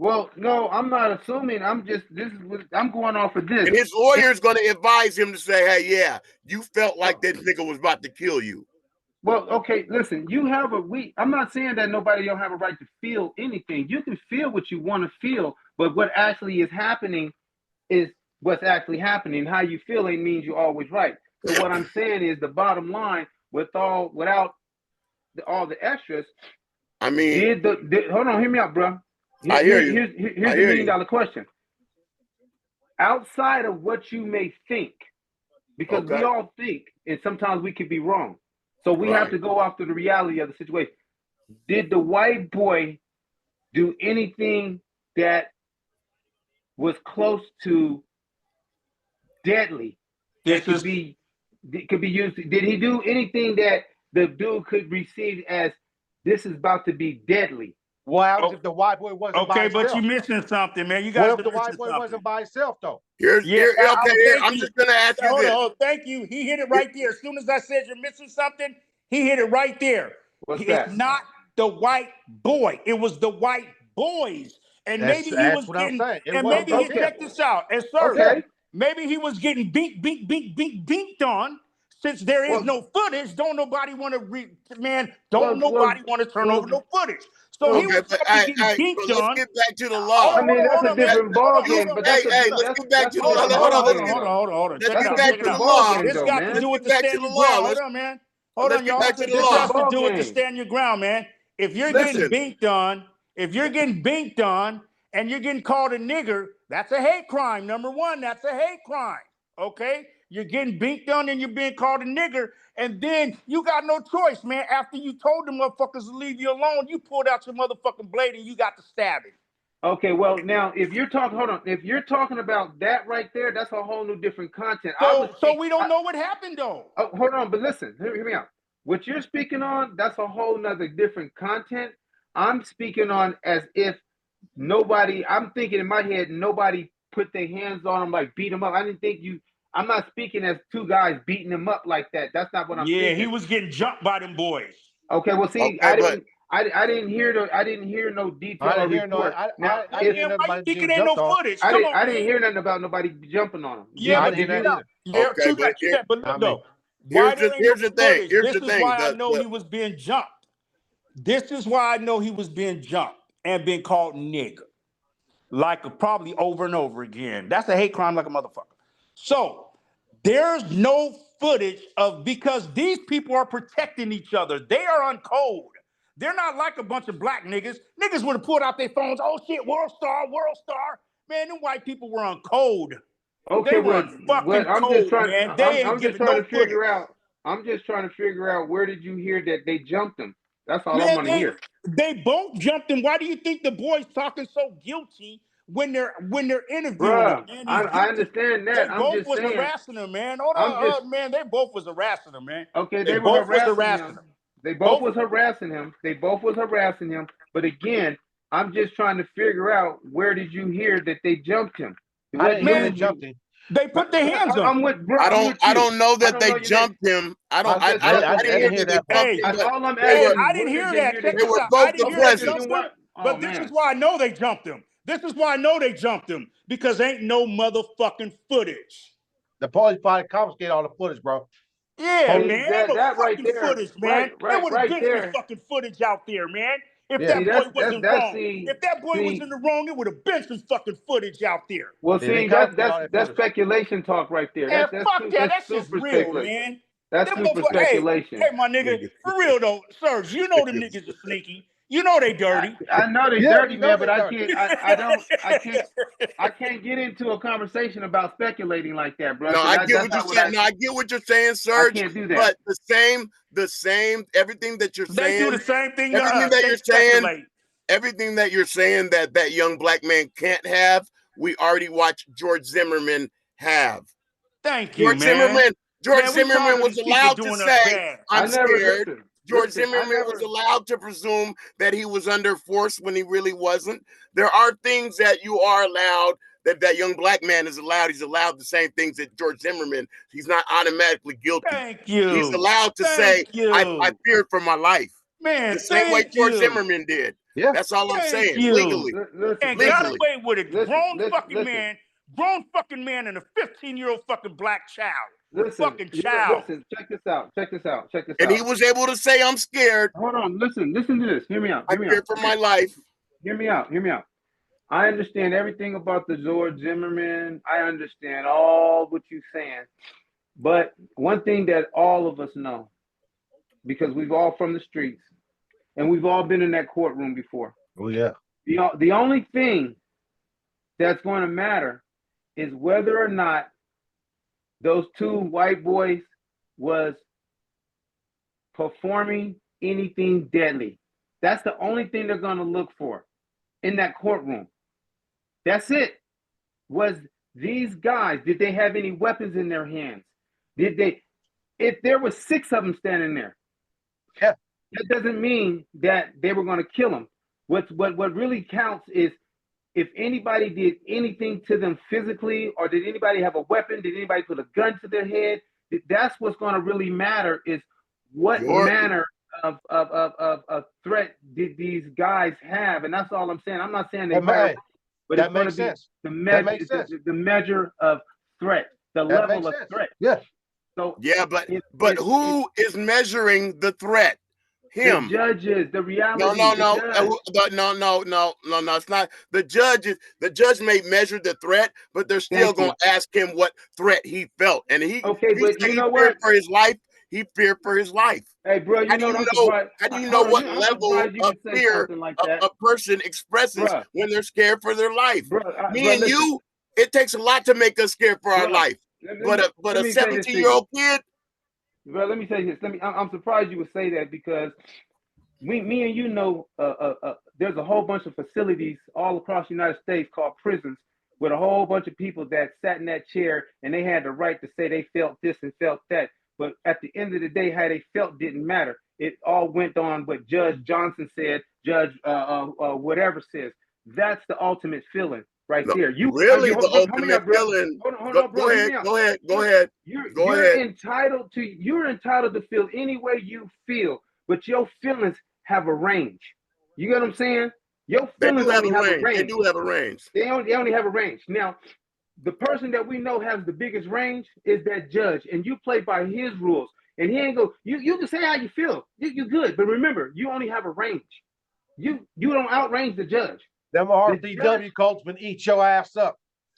Well, no, I'm not assuming. I'm going off of this. And his lawyer's going to advise him to say, "Hey, yeah, you felt like that nigga was about to kill you." Well, okay, listen, I'm not saying that nobody don't have a right to feel anything. You can feel what you want to feel, but what actually is happening is what's actually happening. How you feel ain't means you're always right. So what I'm saying is, the bottom line, without all the extras, I mean, hold on, hear me out, bro. I hear you. Here's the $1 million question. Outside of what you may think, because we all think, and sometimes we could be wrong. So we have to go after the reality of the situation. Did the white boy do anything that was close to deadly? That could be used. Did he do anything that the dude could receive as, this is about to be deadly? Well, if the white boy wasn't by himself? But you're missing something, man. You got What if the white boy wasn't by himself, though? I'm just going to ask you this. Hold on, thank you. He hit it right there. As soon as I said you're missing something, he hit it right there. It's not the white boy. It was the white boys. And maybe he was getting, and maybe he, check this out. And sir, maybe he was getting beat on. Since there is no footage, don't nobody want to nobody want to turn over no footage. So he was getting beat on. Let's get back to the law. I mean, that's a different ballgame. But let's get back to the law. Hold on. Let's get back to the law. This got to do with the stand your ground. Hold on, man. Hold on, y'all. This has to do with the stand your ground, man. If you're getting beat on, and you're getting called a nigger, that's a hate crime. Number one, that's a hate crime. Okay? You're getting beat on and you're being called a nigger, and then you got no choice, man. After you told the motherfuckers to leave you alone, you pulled out your motherfucking blade and you got to stab him. Okay, well, now, if you're talking about that right there, that's a whole new different content. So we don't know what happened, though. Oh, hold on, but listen, hear me out. What you're speaking on, that's a whole nother different content. I'm speaking on as if nobody. I'm thinking in my head, nobody put their hands on him, like beat him up. I didn't think you. I'm not speaking as two guys beating him up like that. That's not what I'm Yeah, thinking. he was getting jumped by them boys. Okay, well, see, Okay, but I didn't hear no detail I or didn't hear no. report. Now, I didn't hear Man, nothing why you about think it getting ain't no jumped on. footage? Come on, I man. didn't hear nothing about nobody jumping on him. Yeah, I but didn't check hear it that out. either. Yeah, okay, true but that, true that. But I look mean, though, why there ain't no here's the thing. footage? Here's This the is thing. why I know he was being jumped. This is why I know he was being jumped and being called nigger, like probably over and over again. That's a hate crime like a motherfucker. So there's no footage of because these people are protecting each other. They are on code. They're not like a bunch of black niggas. Niggas would have pulled out their phones. Oh shit, world star, world star. Man, them white people were on code. They Okay, were well, on fucking I'm just code, trying. man. They ain't I'm just giving trying no to figure footage. out. I'm just trying to figure out where did you hear that they jumped him? That's all I Man, want to hear. they both jumped him. Why do you think the boy's talking so guilty when they're interviewing him? Bruh, Man, he's I guilty. understand They that. I'm both just was saying. harassing him, man. Hold I'm just on, man. They both was harassing him, man. okay. They They were both was harassing harassing him. him. They both Both was of them. harassing him. They both was harassing him. But again, I'm just trying to figure out where did you hear that they jumped him? I didn't hear they Man, jumped him. they put their hands on him. I'm with bro. I I'm don't with I you. don't know I that don't they know your name. jumped him. I'm just I I asking. didn't didn't hear hear that they that part. jumped Hey, him, but All I'm they hey, were asking is I didn't where hear did they that. hear that? Check they this were out. I both didn't the hear they Okay, present. then jumped him. what? Oh But this is man. why I know they jumped him. This is why I know they jumped him because ain't no motherfucking footage. The police probably confiscated all the footage, bro. Yeah, Police, See man, ain't no that right fucking there, footage, man. There would have right been some there. fucking footage out there, man. If yeah, See that boy wasn't that's wrong, if that boy was in the wrong, it would have been some fucking footage out there. well, yeah, they see confiscated all that that's footage. speculation talk right there. And fuck that, That's that's just super real, speculation. man. That's Them super motherfuckers, hey, speculation. hey, my nigga, for real though, Serge, you know them niggas are sneaky. You know they dirty. I know they Yeah, dirty, we know man, but they dirty. I can't get into a conversation about speculating like that, bro. No, Because I get that's what you're not what saying. No, I get what you're saying, I Serge. can't do that. But the same, everything that you're They do the saying, same thing to everything us. that They you're saying, speculate. everything that you're saying that that young black man can't have, we already watched George Zimmerman have. Thank you, George man. Zimmerman, George Man, we Zimmerman tired of was these people allowed to doing us say, bad. I I'm never scared. George listen. I Zimmerman was never. allowed to presume that he was under force when he really wasn't. There are things that you are allowed, that that young black man is allowed. He's allowed the same things that George Zimmerman. He's not automatically guilty. Thank He's you. allowed to say, Thank I you. feared for my life. Man, The same way thank George you. Zimmerman did. Yeah, That's all I'm Thank saying. you. Legally. And got Legally. away with it. Listen. Grown fucking man and a 15-year-old fucking black child. Fucking child. Listen. Check this out. And he was able to say, I'm scared. Hold on. Listen to this. Hear me out. I fear for my life. Hear me out. I understand everything about the George Zimmerman. I understand all what you're saying. But one thing that all of us know, because we've all from the streets and we've all been in that courtroom before. oh yeah. The only thing that's going to matter is whether or not those two white boys was performing anything deadly. That's the only thing they're going to look for in that courtroom. That's it. Was these guys, did they have any weapons in their hands? Did they, if there was 6 of them standing there, Yeah. that doesn't mean that they were going to kill them. What really counts is if anybody did anything to them physically, or did anybody have a weapon? Did anybody put a gun to their head? That's what's going to really matter is what manner of threat did these guys have? And that's all I'm saying. I'm not saying they were, but that it's going to makes be sense. the measure of threat, the That level makes of sense. threat. Yeah. So Yeah, but who is measuring the threat? Him. The judges, the reality. No. It's not the judges. The judge may measure the threat, but they're still going to ask him what threat he felt, and but you know feared what? for his life. He feared for his life. Hey, bro, How do you know what level of fear like a person expresses when they're scared for their life? Me and listen. you, it takes a lot to make us scared for our life. But a 17-year-old kid. Bro, let me say this. I'm surprised you would say that because me and you know, there's a whole bunch of facilities all across the United States called prisons with a whole bunch of people that sat in that chair and they had the right to say they felt this and felt that. But at the end of the day, how they felt didn't matter. It all went on what Judge Johnson said, Judge whatever says. That's the ultimate feeling right No, there. really, the Hold me ultimate up, bro. feeling. Hold on, bro. Go Hear ahead, me out. go ahead, go ahead, go You're ahead. entitled to feel any way you feel, but your feelings have a range. You get what I'm saying? Your They feelings do have only a have a range. They range. do have a range. They only have a range. Now, the person that we know has the biggest range is that judge, and you play by his rules. And he ain't go. You can say how you feel. You good, but remember, you only have a range. You don't outrange the judge. Them RDW coach been eat your ass up.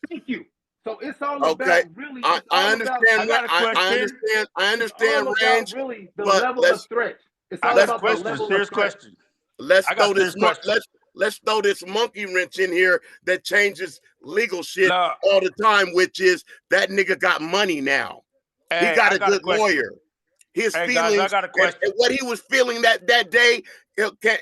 Thank you. So it's all Okay, about really. I It's all understand. about. I got a question. I It's understand all about range, really the but level of threat. It's I all got a about the question. A level of serious threat. question. let's I got throw a serious this question. let's throw this monkey wrench in here that changes legal shit Look, all the time, which is that nigga got money now. He hey, got I a got a good question. lawyer. His Hey guys, I feelings got a question. and what he was feeling that day,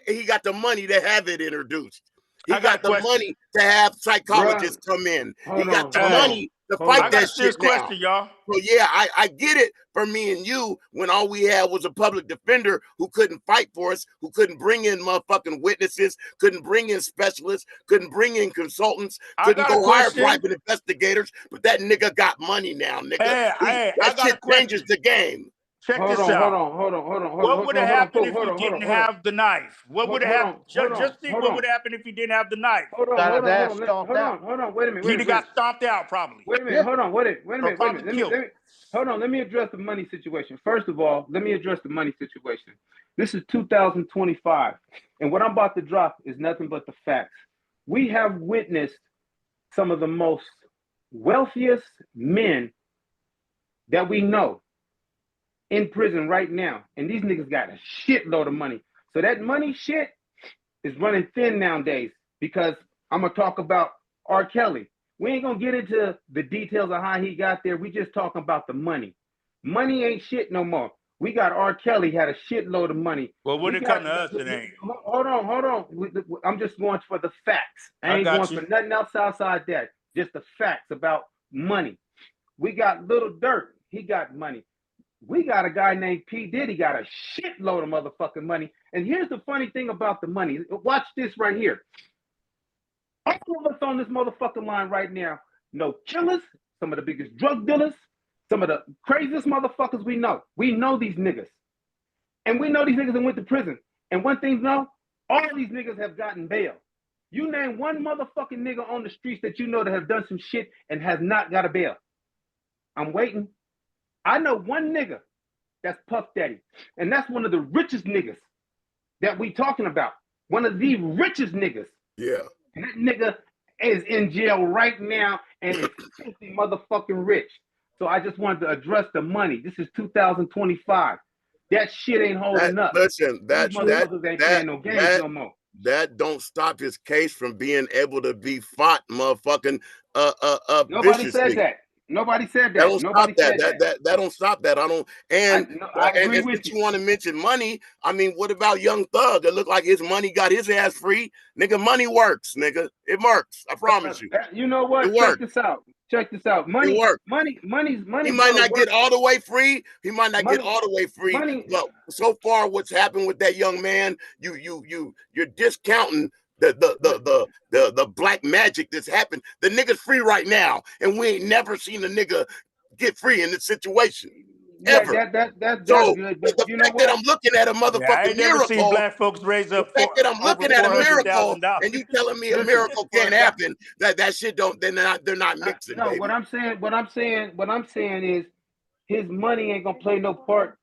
he got the money to have it introduced. He I got a got the question. money to have psychologists Bruh, come in. He hold got on, the hold on, money to hold fight I on. got a that shit serious now. question, y'all. So yeah, I get it for me and you when all we had was a public defender who couldn't fight for us, who couldn't bring in motherfucking witnesses, couldn't bring in specialists, couldn't bring in consultants, I couldn't got a go hire question. private investigators. But that nigga got money now, nigga. Hey, I That got a shit changes question. the game. Check Hold this on, hold out. on, hold on, hold on, What would have hold on, happened hold if he on, hold didn't on, hold on, have the knife? What would have hold happened? on, hold on, Just think hold what on. would have happened if he didn't have the knife. Hold on, Got hold his on, ass hold on, stomped out. hold on. Wait a minute, He'd have got stomped out probably. wait a minute, Yeah. hold on, wait a Or minute. probably killed. Hold on, let me address the money situation. First of all, let me address the money situation. This is 2025, and what I'm about to drop is nothing but the facts. We have witnessed some of the most wealthiest men that we know in prison right now, and these niggas got a shitload of money. So that money shit is running thin nowadays because I'm gonna talk about R. Kelly. We ain't gonna get into the details of how he got there. We just talking about the money. Money ain't shit no more. We got R. Kelly had a shitload of money. Well, when We it got, come to us, it ain't. hold on. I'm just going for the facts. I I ain't got going you. for nothing else outside that. Just the facts about money. We got Little Dirt. He got money. We got a guy named P. Diddy got a shitload of motherfucking money. And here's the funny thing about the money. Watch this right here. All of us on this motherfucking line right now know killers, some of the biggest drug dealers, some of the craziest motherfuckers we know. We know these niggas. And we know these niggas that went to prison. And one thing, no, all these niggas have gotten bail. You name one motherfucking nigga on the streets that you know that have done some shit and has not got a bail. I'm waiting. I know one nigga that's Puff Daddy, and that's one of the richest niggas that we talking about. One of the richest niggas. Yeah. And that nigga is in jail right now and is filthy motherfucking rich. So I just wanted to address the money. This is 2025. That shit ain't holding up. Listen, These motherfuckers ain't playing no games no more. That don't stop his case from being able to be fought, motherfucking Nobody said viciously. that. Nobody said That that. don't Nobody stop said that. that. That don't stop that. I don't. And I and, agree and with since you. you want to mention money, I mean, what about Young Thug? It looked like his money got his ass free. Nigga, money works, nigga. It works. I promise you. You know what? It works. Check this out. It Money's works. He might not get all the way free. He might not get all the way free. But so far, what's happened with that young man, you're discounting the black magic that's happened. The nigga's free right now, and we ain't never seen a nigga get free in this situation. Ever. That's So good. But the you know fact that what? I'm looking at a Yeah, I motherfucking ain't never seen miracle, black folks raise the up fact that I'm over looking at a miracle $400,000. and you telling me a Listen, miracle can't happen, that shit don't, they're not mixing, no, baby. what I'm saying is his money ain't gonna play no part.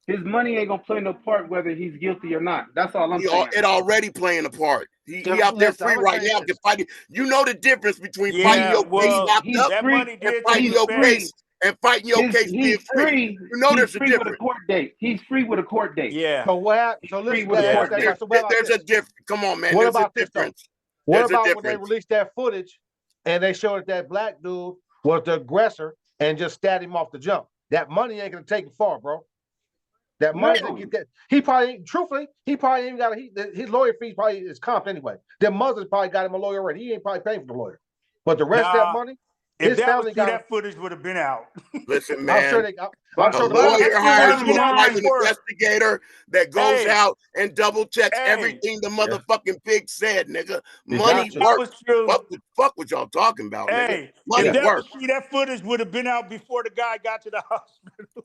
His money ain't gonna play no part whether he's guilty or not. That's all I'm saying. It already playing a part. He out there Listen, free I'm gonna right tell you now. this. Can fight. You know the difference between fighting Yeah, your case well, locked up that free. money and did fighting take your effect. case and fighting your case being free. You know there's a Free with a difference. court date. He's free with a court date. Yeah. So what happened? So Free listen, with a let's Yeah. ask court that date. question. What about There's this? a difference. Come on, man. What There's a about this though? difference. What There's a about when they difference. released that footage and they showed that black dude was the aggressor and just stabbed him off the jump? That money ain't gonna take him far, bro. That money to get that. He probably, truthfully, he probably ain't got his lawyer fees probably is comped anyway. Their mothers probably got him a lawyer already. He ain't probably paying for the lawyer. But the rest of that Nah, money, If that was true, that footage would have been out. Listen, man. I'm sure they. I'm A sure lawyer hires you a private before. investigator that goes Hey. out and double checks Hey. everything the motherfucking pig said, nigga. You Money got to. works. was true. Fuck what y'all talking about, nigga. Hey, Money if that works. was true, that footage would have been out before the guy got to the hospital.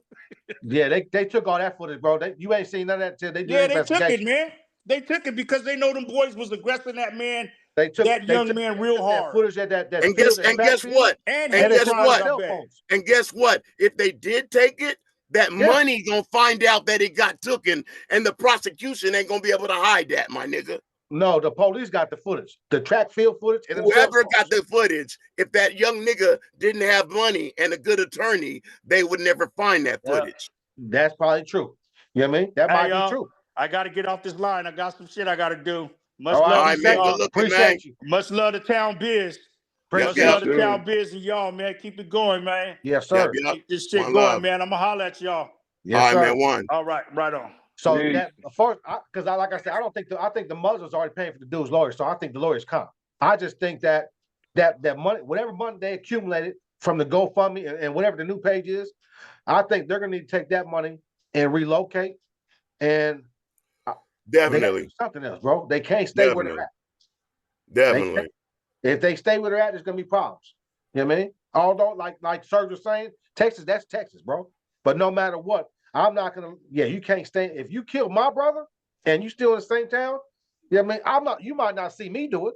Yeah, they took all that footage, bro. You ain't seen none of that till they do the They took investigation. it, man. They took it because they know them boys was aggressing that man, They took that young man real hard. That footage at that And field guess what? And guess what? If they did take it, that money gonna find out that it got taken, and the prosecution ain't gonna be able to hide that, my nigga. No, the police got the footage, the track field footage, and whoever got the footage. If that young nigga didn't have money and a good attorney, they would never find that footage. That's probably true. You know what I mean? That might be true. I got to get off this line. I got some shit I got to do. Much love, man. Good looking, appreciate you. Much love to Town Biz. Much love to Town Biz and y'all, man. Keep it going, man. Yes, sir. Keep this shit going, man. I'm gonna holler at y'all. Yes, sir. Man. All right, right on. So that first, because like I said, I think the Muslims already paying for the dude's lawyer, so I think the lawyers come. I just think that money, whatever money they accumulated from the GoFundMe and whatever the new page is, I think they're gonna need to take that money and relocate and definitely something else, bro. They can't stay where they're at. Definitely. If they stay where they're at, there's gonna be problems. You know what I mean? Although, like Serge was saying, Texas, that's Texas, bro. But no matter what, I'm not gonna. Yeah, you can't stay. If you kill my brother and you still in the same town, you know what I mean? I'm not. You might not see me do it,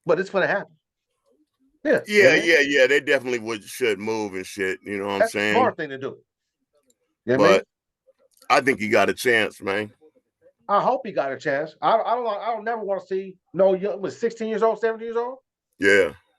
but it's gonna happen. Yeah. Yeah. They definitely should move and shit. You know what I'm saying? That's a smart thing to do. You know but I think he got a chance, man. I hope he got a chance. I don't never want to see no young was 16 years old, 17 years old. Yeah.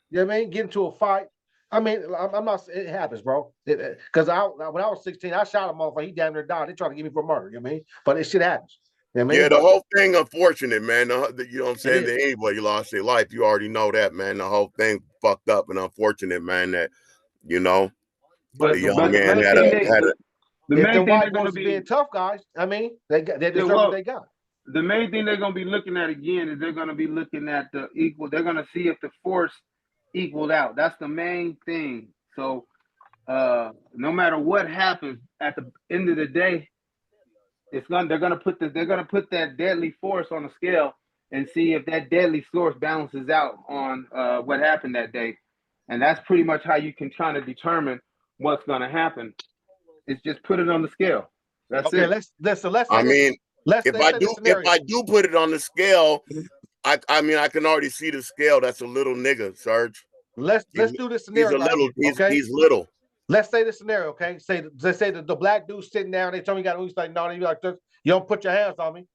You know what I mean? Get into a fight. I mean, I'm not. It happens, bro. Because when I was 16, I shot a motherfucker. He damn near died. They tried to get me for murder. You know what I mean? But it shit happens. You know what I mean? Yeah, the whole thing unfortunate, man. You know what I'm saying? That anybody lost their life. You already know that, man. The whole thing fucked up and unfortunate, man. That but the young man had a. The main thing they're going to be being tough guys. I mean, they deserve what they got. The main thing they're going to be looking at again is they're going to be looking at the equal. They're going to see if the force equaled out. That's the main thing. So no matter what happens at the end of the day, they're going to put that deadly force on the scale and see if that deadly source balances out on what happened that day. And that's pretty much how you can try to determine what's going to happen. It's just put it on the scale. That's it. Let's if I do put it on the scale, I mean I can already see the scale. That's a little nigga, Serge. Let's do this scenario. He's little. Let's say the scenario, okay? Let's say the black dude sitting down. They told me he's like, no, you like this. You don't put your hands on me.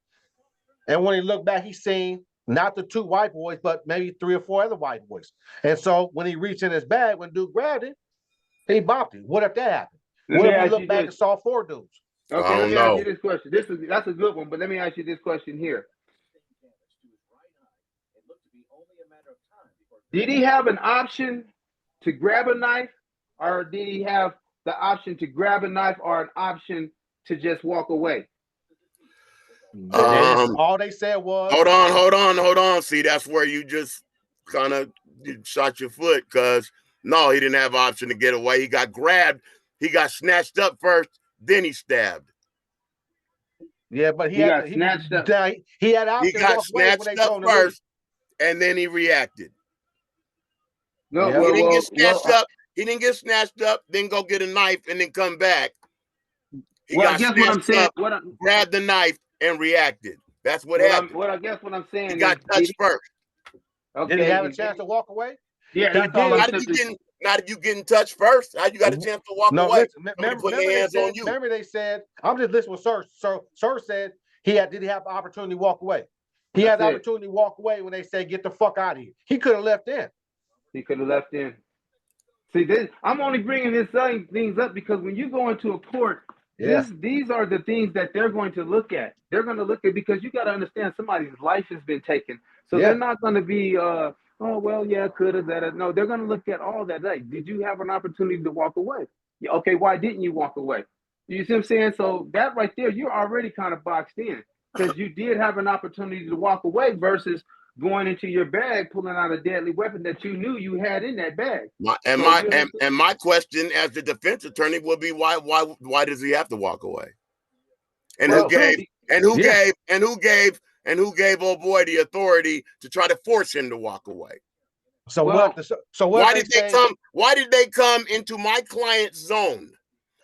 And when he looked back, he seen not the two white boys, but maybe 3 or 4 other white boys. And so when he reached in his bag, when dude grabbed it, he bopped it. What if that happened? What if he looked back and saw 4 dudes? Okay, let me ask you this question. That's a good one, but let me ask you this question here. Did he have an option to grab a knife, or did he have the option to grab a knife or an option to just walk away? All they said was, hold on. See, that's where you just kind of shot your foot, because no, he didn't have an option to get away. He got grabbed. He got snatched up first, then he stabbed. Yeah, but he got snatched up. He had option. He got snatched up first, and then he reacted. No, he didn't get snatched up. He didn't get snatched up, then go get a knife, and then come back. He got snatched up, grabbed the knife, and reacted. That's what happened. I guess what I'm saying, he got touched first. Okay, did he have a chance to walk away? Yeah, Not if you getting touched first. How you got a chance to walk away? Remember they said, I'm just listening with Sir. Sir said did he have the opportunity to walk away? He had the opportunity to walk away when they said, get the fuck out of here. He could have left in. See, I'm only bringing things up because when you go into a court, these are the things that they're going to look at. They're going to look at, because you got to understand somebody's life has been taken. So they're not going to be, oh, well, yeah, could have, that. No, they're going to look at all that. Like, did you have an opportunity to walk away? Okay, why didn't you walk away? You see what I'm saying? So that right there, you're already kind of boxed in, because you did have an opportunity to walk away versus going into your bag, pulling out a deadly weapon that you knew you had in that bag. My question as the defense attorney would be why does he have to walk away? And who gave old boy the authority to try to force him to walk away? So why did they come into my client's zone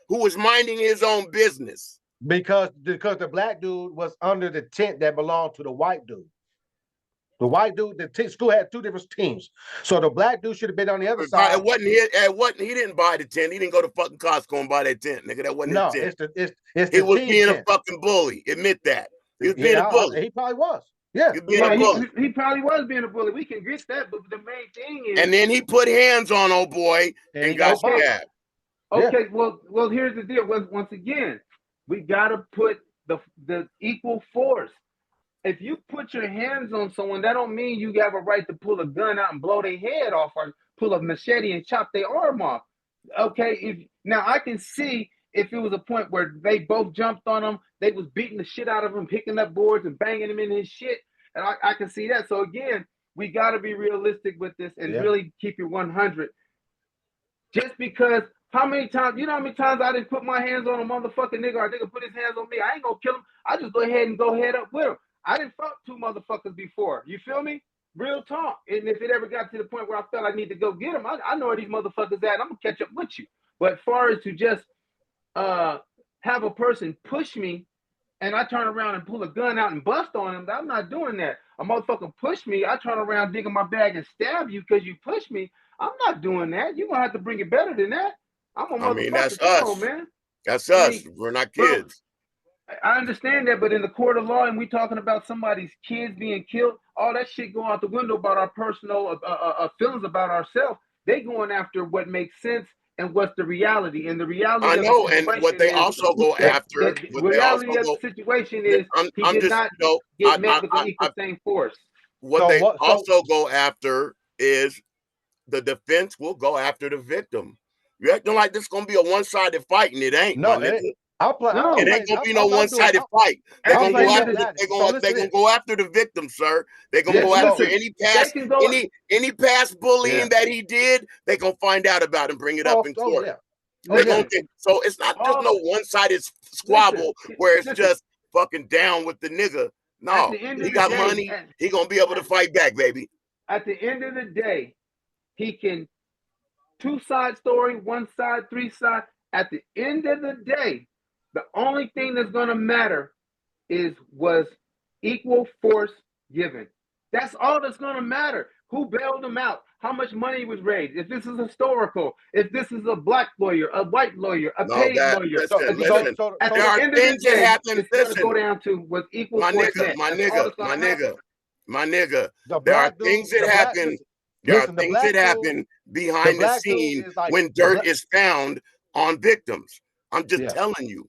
who was minding his own business? Because the black dude was under the tent that belonged to the white dude. The white dude, the school had two different teams. So the black dude should have been on the other side. He didn't buy the tent. He didn't go to fucking Costco and buy that tent, nigga. That wasn't his tent. It's he was being a fucking bully. Admit that. He was being a bully. He probably was. Yeah. He probably was being a bully. We can get that, but the main thing is. And then he put hands on old boy and got stabbed. Okay, well, here's the deal. Once again, we gotta put the equal force. If you put your hands on someone, that don't mean you have a right to pull a gun out and blow their head off or pull a machete and chop their arm off. Okay, now I can see if it was a point where they both jumped on him, they was beating the shit out of him, picking up boards and banging him in his shit, and I can see that. So again, we got to be realistic with this and really keep it 100. Just because, how many times I didn't put my hands on a motherfucking nigga or a nigga put his hands on me, I ain't gonna kill him. I just go ahead and go head up with him. I didn't fuck two motherfuckers before. You feel me? Real talk. And if it ever got to the point where I felt I need to go get them, I know where these motherfuckers at. I'm gonna catch up with you. But as far as to just have a person push me and I turn around and pull a gun out and bust on him, I'm not doing that. A motherfucker push me, I turn around, dig in my bag and stab you because you pushed me. I'm not doing that. You're gonna have to bring it better than that. I'm a motherfucker. That's us. Man. That's us. We're not kids. I understand that, but in the court of law, and we talking about somebody's kids being killed, all that shit go out the window about our personal feelings about ourselves. They going after what makes sense and what's the reality. And the reality I know, and what they also go after. The reality of the situation is he did not get met with the equal same force. What they also go after is the defense will go after the victim. You acting like this is gonna be a one-sided fight, and it ain't. No, it ain't. It ain't gonna be no one-sided fight. They're gonna go after the victim, sir. They're gonna go after any past bullying that he did. They're gonna find out about and bring it up in court. So it's not just no one-sided squabble where it's just fucking down with the nigga. No, he got money. He gonna be able to fight back, baby. At the end of the day, he can 2-side story, 1 side, 3 side. At the end of the day, the only thing that's going to matter was equal force given. That's all that's going to matter. Who bailed him out? How much money was raised? If this is historical, if this is a black lawyer, a white lawyer, a paid lawyer. Listen, at the end of the day, it's going to go down to was equal force. My nigga. There are things that happen. There are things that happen behind the scene when dirt is found on victims. I'm just telling you.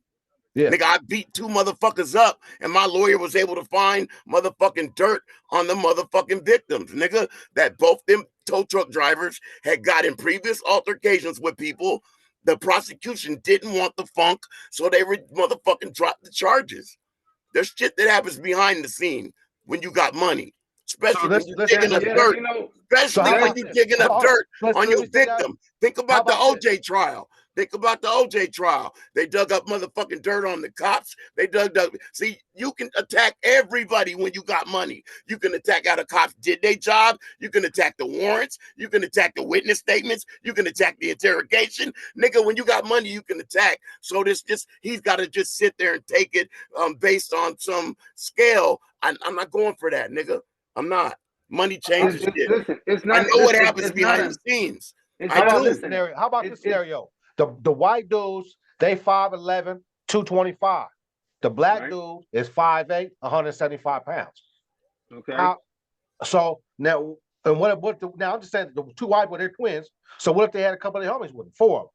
Yeah. Nigga, I beat 2 motherfuckers up and my lawyer was able to find motherfucking dirt on the motherfucking victims, nigga, that both them tow truck drivers had got in previous altercations with people. The prosecution didn't want the funk, so they motherfucking dropped the charges. There's shit that happens behind the scene when you got money, especially when you're digging up dirt. Especially when you're digging up dirt on your victim. Think about the OJ trial. Think about the OJ trial. They dug up motherfucking dirt on the cops. They dug up. See, you can attack everybody when you got money. You can attack how the cops did their job. You can attack the warrants. You can attack the witness statements. You can attack the interrogation. Nigga, when you got money, you can attack. So he's got to just sit there and take it based on some scale. I'm not going for that, nigga. I'm not. Money changes shit. Listen, it's not. I know what happens behind the scenes. How about this scenario? The white dudes, they 5'11", 225. The black dude is 5'8", 175 pounds. Okay. So now, and now I'm just saying the 2 white boys, they're twins. So what if they had a couple of their homies with them? 4 of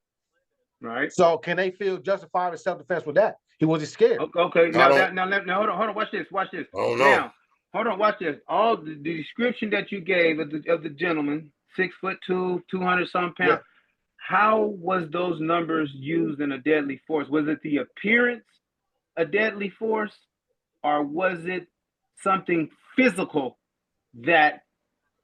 them. Right. So can they feel justified in self-defense with that? He wasn't scared. Okay. Now hold on. Watch this. Oh no. Now, hold on. Watch this. All the description that you gave of the gentleman, 6'2", 200-some pounds. Yeah. How was those numbers used in a deadly force? Was it the appearance a deadly force, or was it something physical that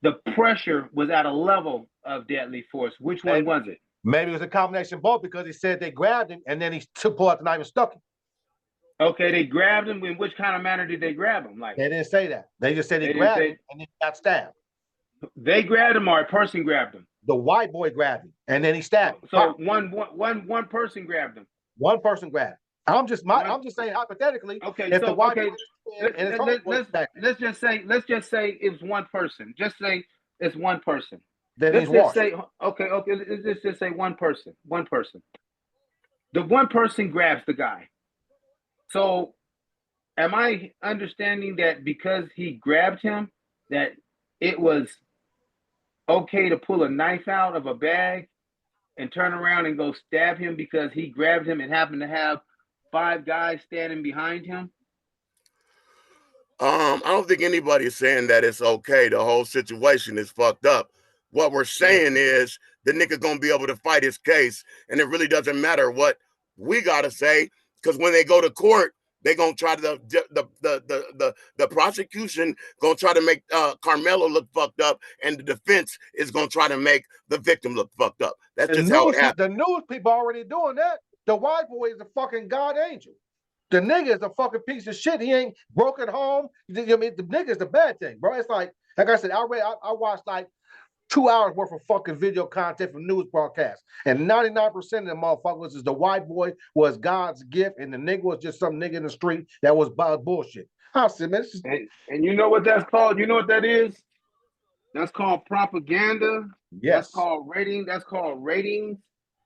the pressure was at a level of deadly force? Which one was it? Maybe it was a combination of both because he said they grabbed him and then he pulled out the knife and stuck him. Okay, they grabbed him. In which kind of manner did they grab him? Like they didn't say that. They just said he grabbed him and then he got stabbed. They grabbed him or a person grabbed him? The white boy grabbed him and then he stabbed him. So one person grabbed him. One person grabbed him. I'm just saying hypothetically. Okay, if so the white let's just say it's one person. Just say it's one person. Then let's just say let's just say one person. One person. The one person grabs the guy. So am I understanding that because he grabbed him, that it was okay to pull a knife out of a bag and turn around and go stab him because he grabbed him and happened to have 5 guys standing behind him? I don't think anybody is saying that it's okay. The whole situation is fucked up. What we're saying is the nigga gonna be able to fight his case, and it really doesn't matter what we gotta say, because when they go to court, they're gonna try to the prosecution gonna try to make Karmelo look fucked up, and the defense is gonna try to make the victim look fucked up. That's just how it happens. The news people already doing that. The white boy is a fucking god angel. The nigga is a fucking piece of shit. He ain't broken home. I mean, the nigga is the bad thing, bro. It's like I said, I watched like 2 hours worth of fucking video content from news broadcasts, and 99% of the motherfuckers is the white boy was God's gift, and the nigga was just some nigga in the street that was bullshit. I said, man, and you know what that's called? You know what that is? That's called propaganda. Yes. That's called rating. That's called ratings.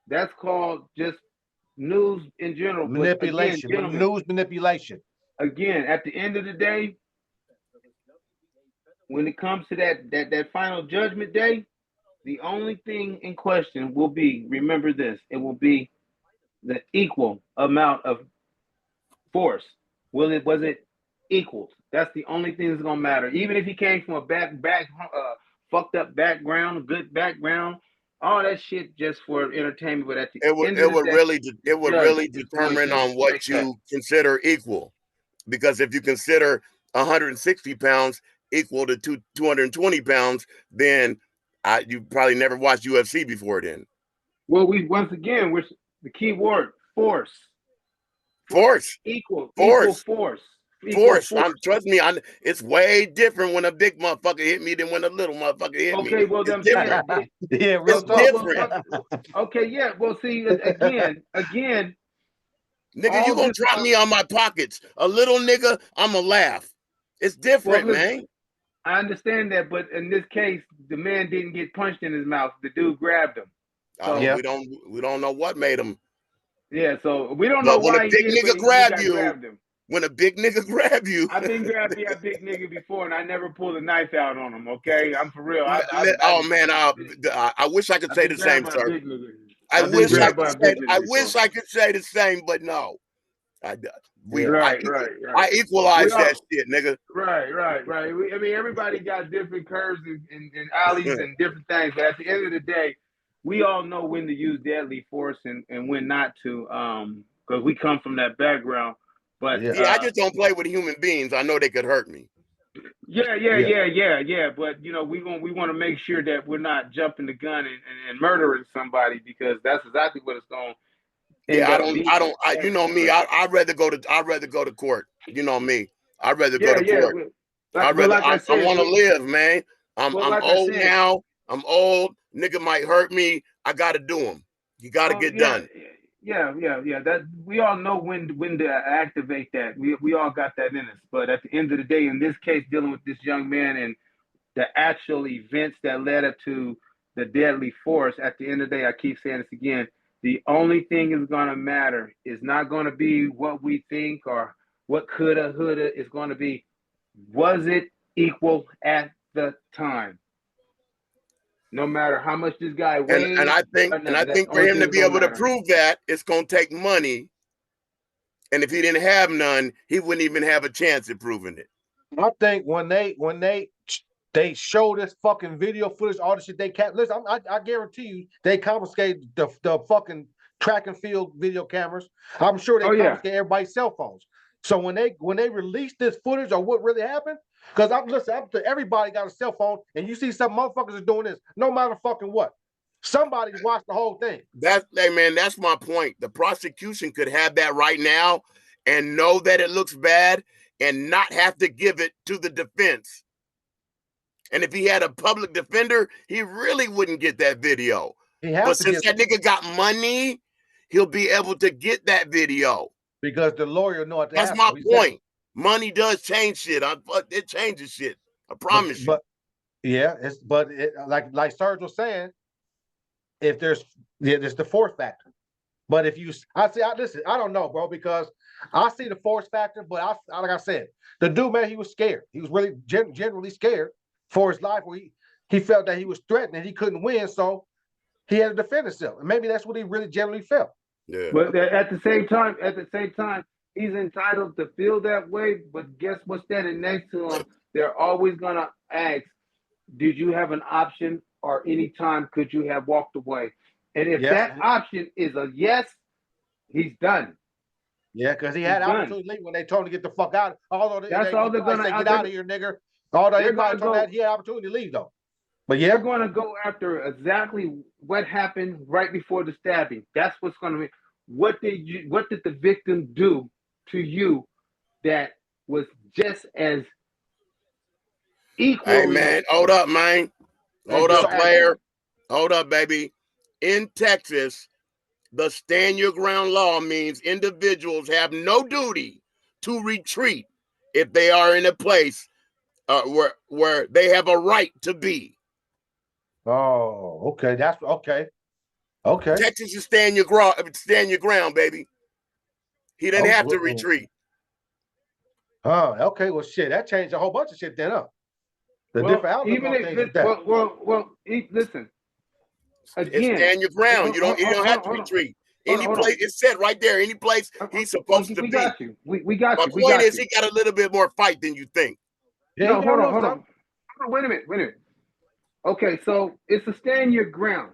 That's called just news in general. Manipulation. Again, news manipulation. Again, at the end of the day, when it comes to that final judgment day, the only thing in question will be, remember this, it will be the equal amount of force. Was it equal? That's the only thing that's gonna matter. Even if he came from a fucked up background, good background, all that shit just for entertainment. But at the end of the day, it would really determine on what you consider equal. Because if you consider 160 pounds equal to 220 pounds, then you probably never watched UFC before then. Well, we're the key word, force. Equal force. Trust me, it's way different when a big motherfucker hit me than when a little motherfucker hit me. Okay, well, it's different. Yeah, real different. Okay, yeah. Well, see, again. Nigga, you gonna drop me on my pockets. A little nigga, I'ma laugh. It's different, man. I understand that, but in this case, the man didn't get punched in his mouth. The dude grabbed him. So we don't know what made him. Yeah, so we don't know why he did it, grabbed him. When a big nigga grab you, I've been grabbed by a big nigga before, and I never pulled a knife out on him. Okay, I'm for real. I wish I could say the same, sir. I wish I could say the same, but no. I equalize that shit, nigga. Right. I mean, everybody got different curves and alleys and different things, but at the end of the day, we all know when to use deadly force and when not to, because we come from that background. But I just don't play with human beings. I know they could hurt me. Yeah. But we want to make sure that we're not jumping the gun and murdering somebody, because that's exactly what it's going. Yeah, you know me. I'd rather go to court. You know me. I'd rather go to court. I want to live, man. I'm old now. I'm old. Nigga might hurt me. I got to do them. You got to get done. Yeah. That we all know when to activate that. We all got that in us. But at the end of the day, in this case, dealing with this young man and the actual events that led up to the deadly force, at the end of the day, I keep saying this again, the only thing is going to matter is not going to be what we think or what coulda. It's going to be, was it equal at the time? No matter how much this guy weighs. And I think for him to be able to prove that, it's going to take money. And if he didn't have none, he wouldn't even have a chance at proving it. I think when they show this fucking video footage, all the shit they can't listen. I guarantee you, they confiscate the fucking track and field video cameras. I'm sure they confiscate everybody's cell phones. So when they release this footage of what really happened, because everybody got a cell phone, and you see some motherfuckers are doing this, no matter fucking what. Somebody watched the whole thing. Hey man, that's my point. The prosecution could have that right now and know that it looks bad and not have to give it to the defense. And if he had a public defender, he really wouldn't get that video. But since that nigga got money, he'll be able to get that video. Because the lawyer know what to That's ask my him. point. Money does change shit. It changes shit. I promise you. But like Serge was saying, if there's the force factor. But if you, listen, I don't know, bro, because I see the force factor, but like I said, the dude, man, he was scared. He was really generally scared for his life, where he felt that he was threatened and he couldn't win, so he had to defend himself. And maybe that's what he really generally felt. Yeah. But at the same time, he's entitled to feel that way. But guess what's standing next to him? They're always gonna ask, "Did you have an option, or any time could you have walked away?" And if that option is a yes, he's done. Yeah, because he had opportunity to leave when they told him to get the fuck out. Although that's all they're gonna say, get out of here, nigga. Although he probably told that he had opportunity to leave though. But they're going to go after exactly what happened right before the stabbing. That's what's going to be. What did the victim do to you that was just as equally? Hey man, hold up, man. Hold up, player. Hold up, baby. In Texas, the stand your ground law means individuals have no duty to retreat if they are in a place where they have a right to be. Oh, okay. That's okay. Okay. Texas is stand your ground, baby. He didn't have to retreat. Oh, okay. Well, shit, that changed a whole bunch of shit then, huh? The different outlook on things like that. Well, listen. Again, stand your ground. You don't have to retreat. Any place, it's said right there. Any place he's supposed to be. We got you. We got you. My point is, he got a little bit more fight than you think. Yeah, no, hold on. Wait a minute. Okay, so it's a stand your ground.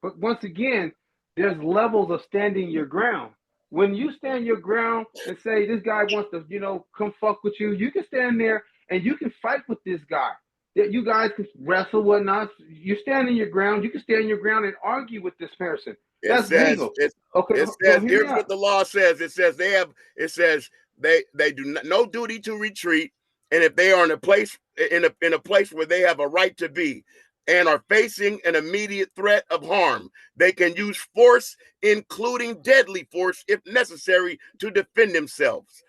But once again, there's levels of standing your ground. When you stand your ground and say this guy wants to, come fuck with you, you can stand there and you can fight with this guy. You guys can wrestle, whatnot. You stand in your ground. You can stand your ground and argue with this person. That's legal. Okay. It says here's what the law says. It says they do no duty to retreat, and if they are in a place where they have a right to be and are facing an immediate threat of harm, they can use force, including deadly force, if necessary, to defend themselves.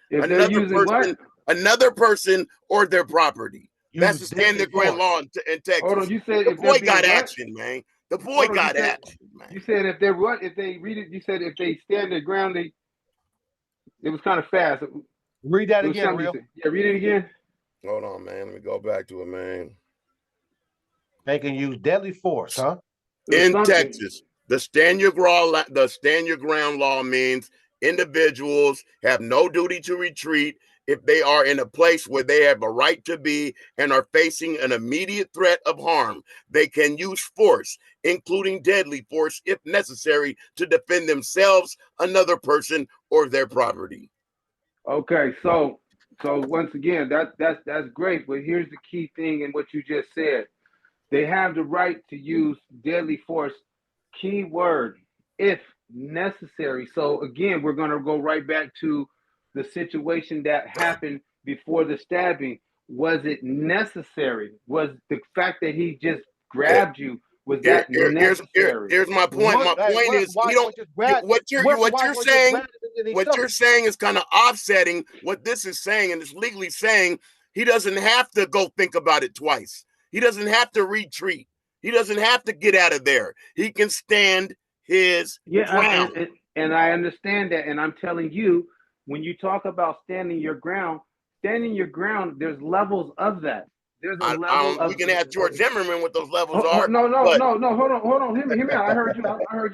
Another person or their property. That's the standard ground law in Texas. Hold on, you said the boy got action, man. The boy got action, man. You said if they read it, you said if they stand their ground, it was kind of fast. Read that again, real. Yeah, read it again. Hold on, man. Let me go back to it, man. They can use deadly force, huh? In Texas, the stand your ground law means individuals have no duty to retreat if they are in a place where they have a right to be and are facing an immediate threat of harm. They can use force, including deadly force, if necessary, to defend themselves, another person, or their property. Okay, so once again, that's great, but here's the key thing in what you just said. They have the right to use deadly force, key word, if necessary. So again, we're going to go right back to the situation that happened before the stabbing. Was it necessary? Was the fact that he just grabbed you, was that necessary? Here's my point. My point is, what you're saying is kind of offsetting what this is saying, and it's legally saying he doesn't have to go think about it twice. He doesn't have to retreat. He doesn't have to get out of there. He can stand his ground. And I understand that. And I'm telling you, when you talk about standing your ground, there's levels of that. There's a level we can ask George Zimmerman what those levels are. No. Hold on. Hear me out. I heard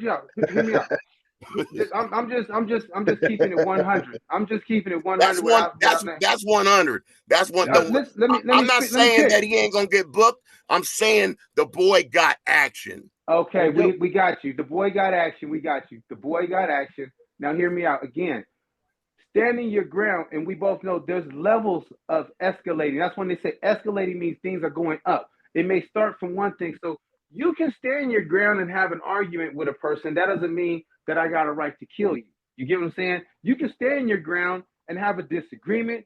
you out. Hear me out. I'm just keeping it 100. I'm just keeping it 100. That's 100. That's one. I'm not saying that he ain't gonna get booked. I'm saying the boy got action. Okay, we got you. The boy got action. We got you. The boy got action. Now hear me out again. standing your ground, and we both know there's levels of escalating. That's when they say escalating means things are going up. It may start from one thing. So you can stand your ground and have an argument with a person. That doesn't mean that I got a right to kill you. You get what I'm saying? You can stand your ground and have a disagreement.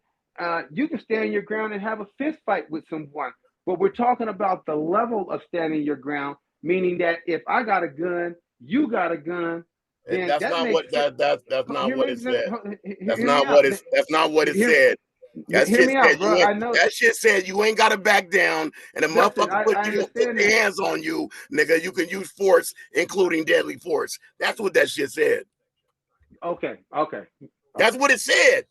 You can stand your ground and have a fist fight with someone. But we're talking about the level of standing your ground, meaning that if I got a gun, you got a gun, then That's that not makes what that's not what it said. That's hear me not out. what that's not what it said. That Hear shit me said out, bro. I know that shit said you ain't gotta back down, and a Justin, motherfucker put I understand their that. hands on you, nigga. You can use force, including deadly force. That's what that shit said. Okay. That's what it said.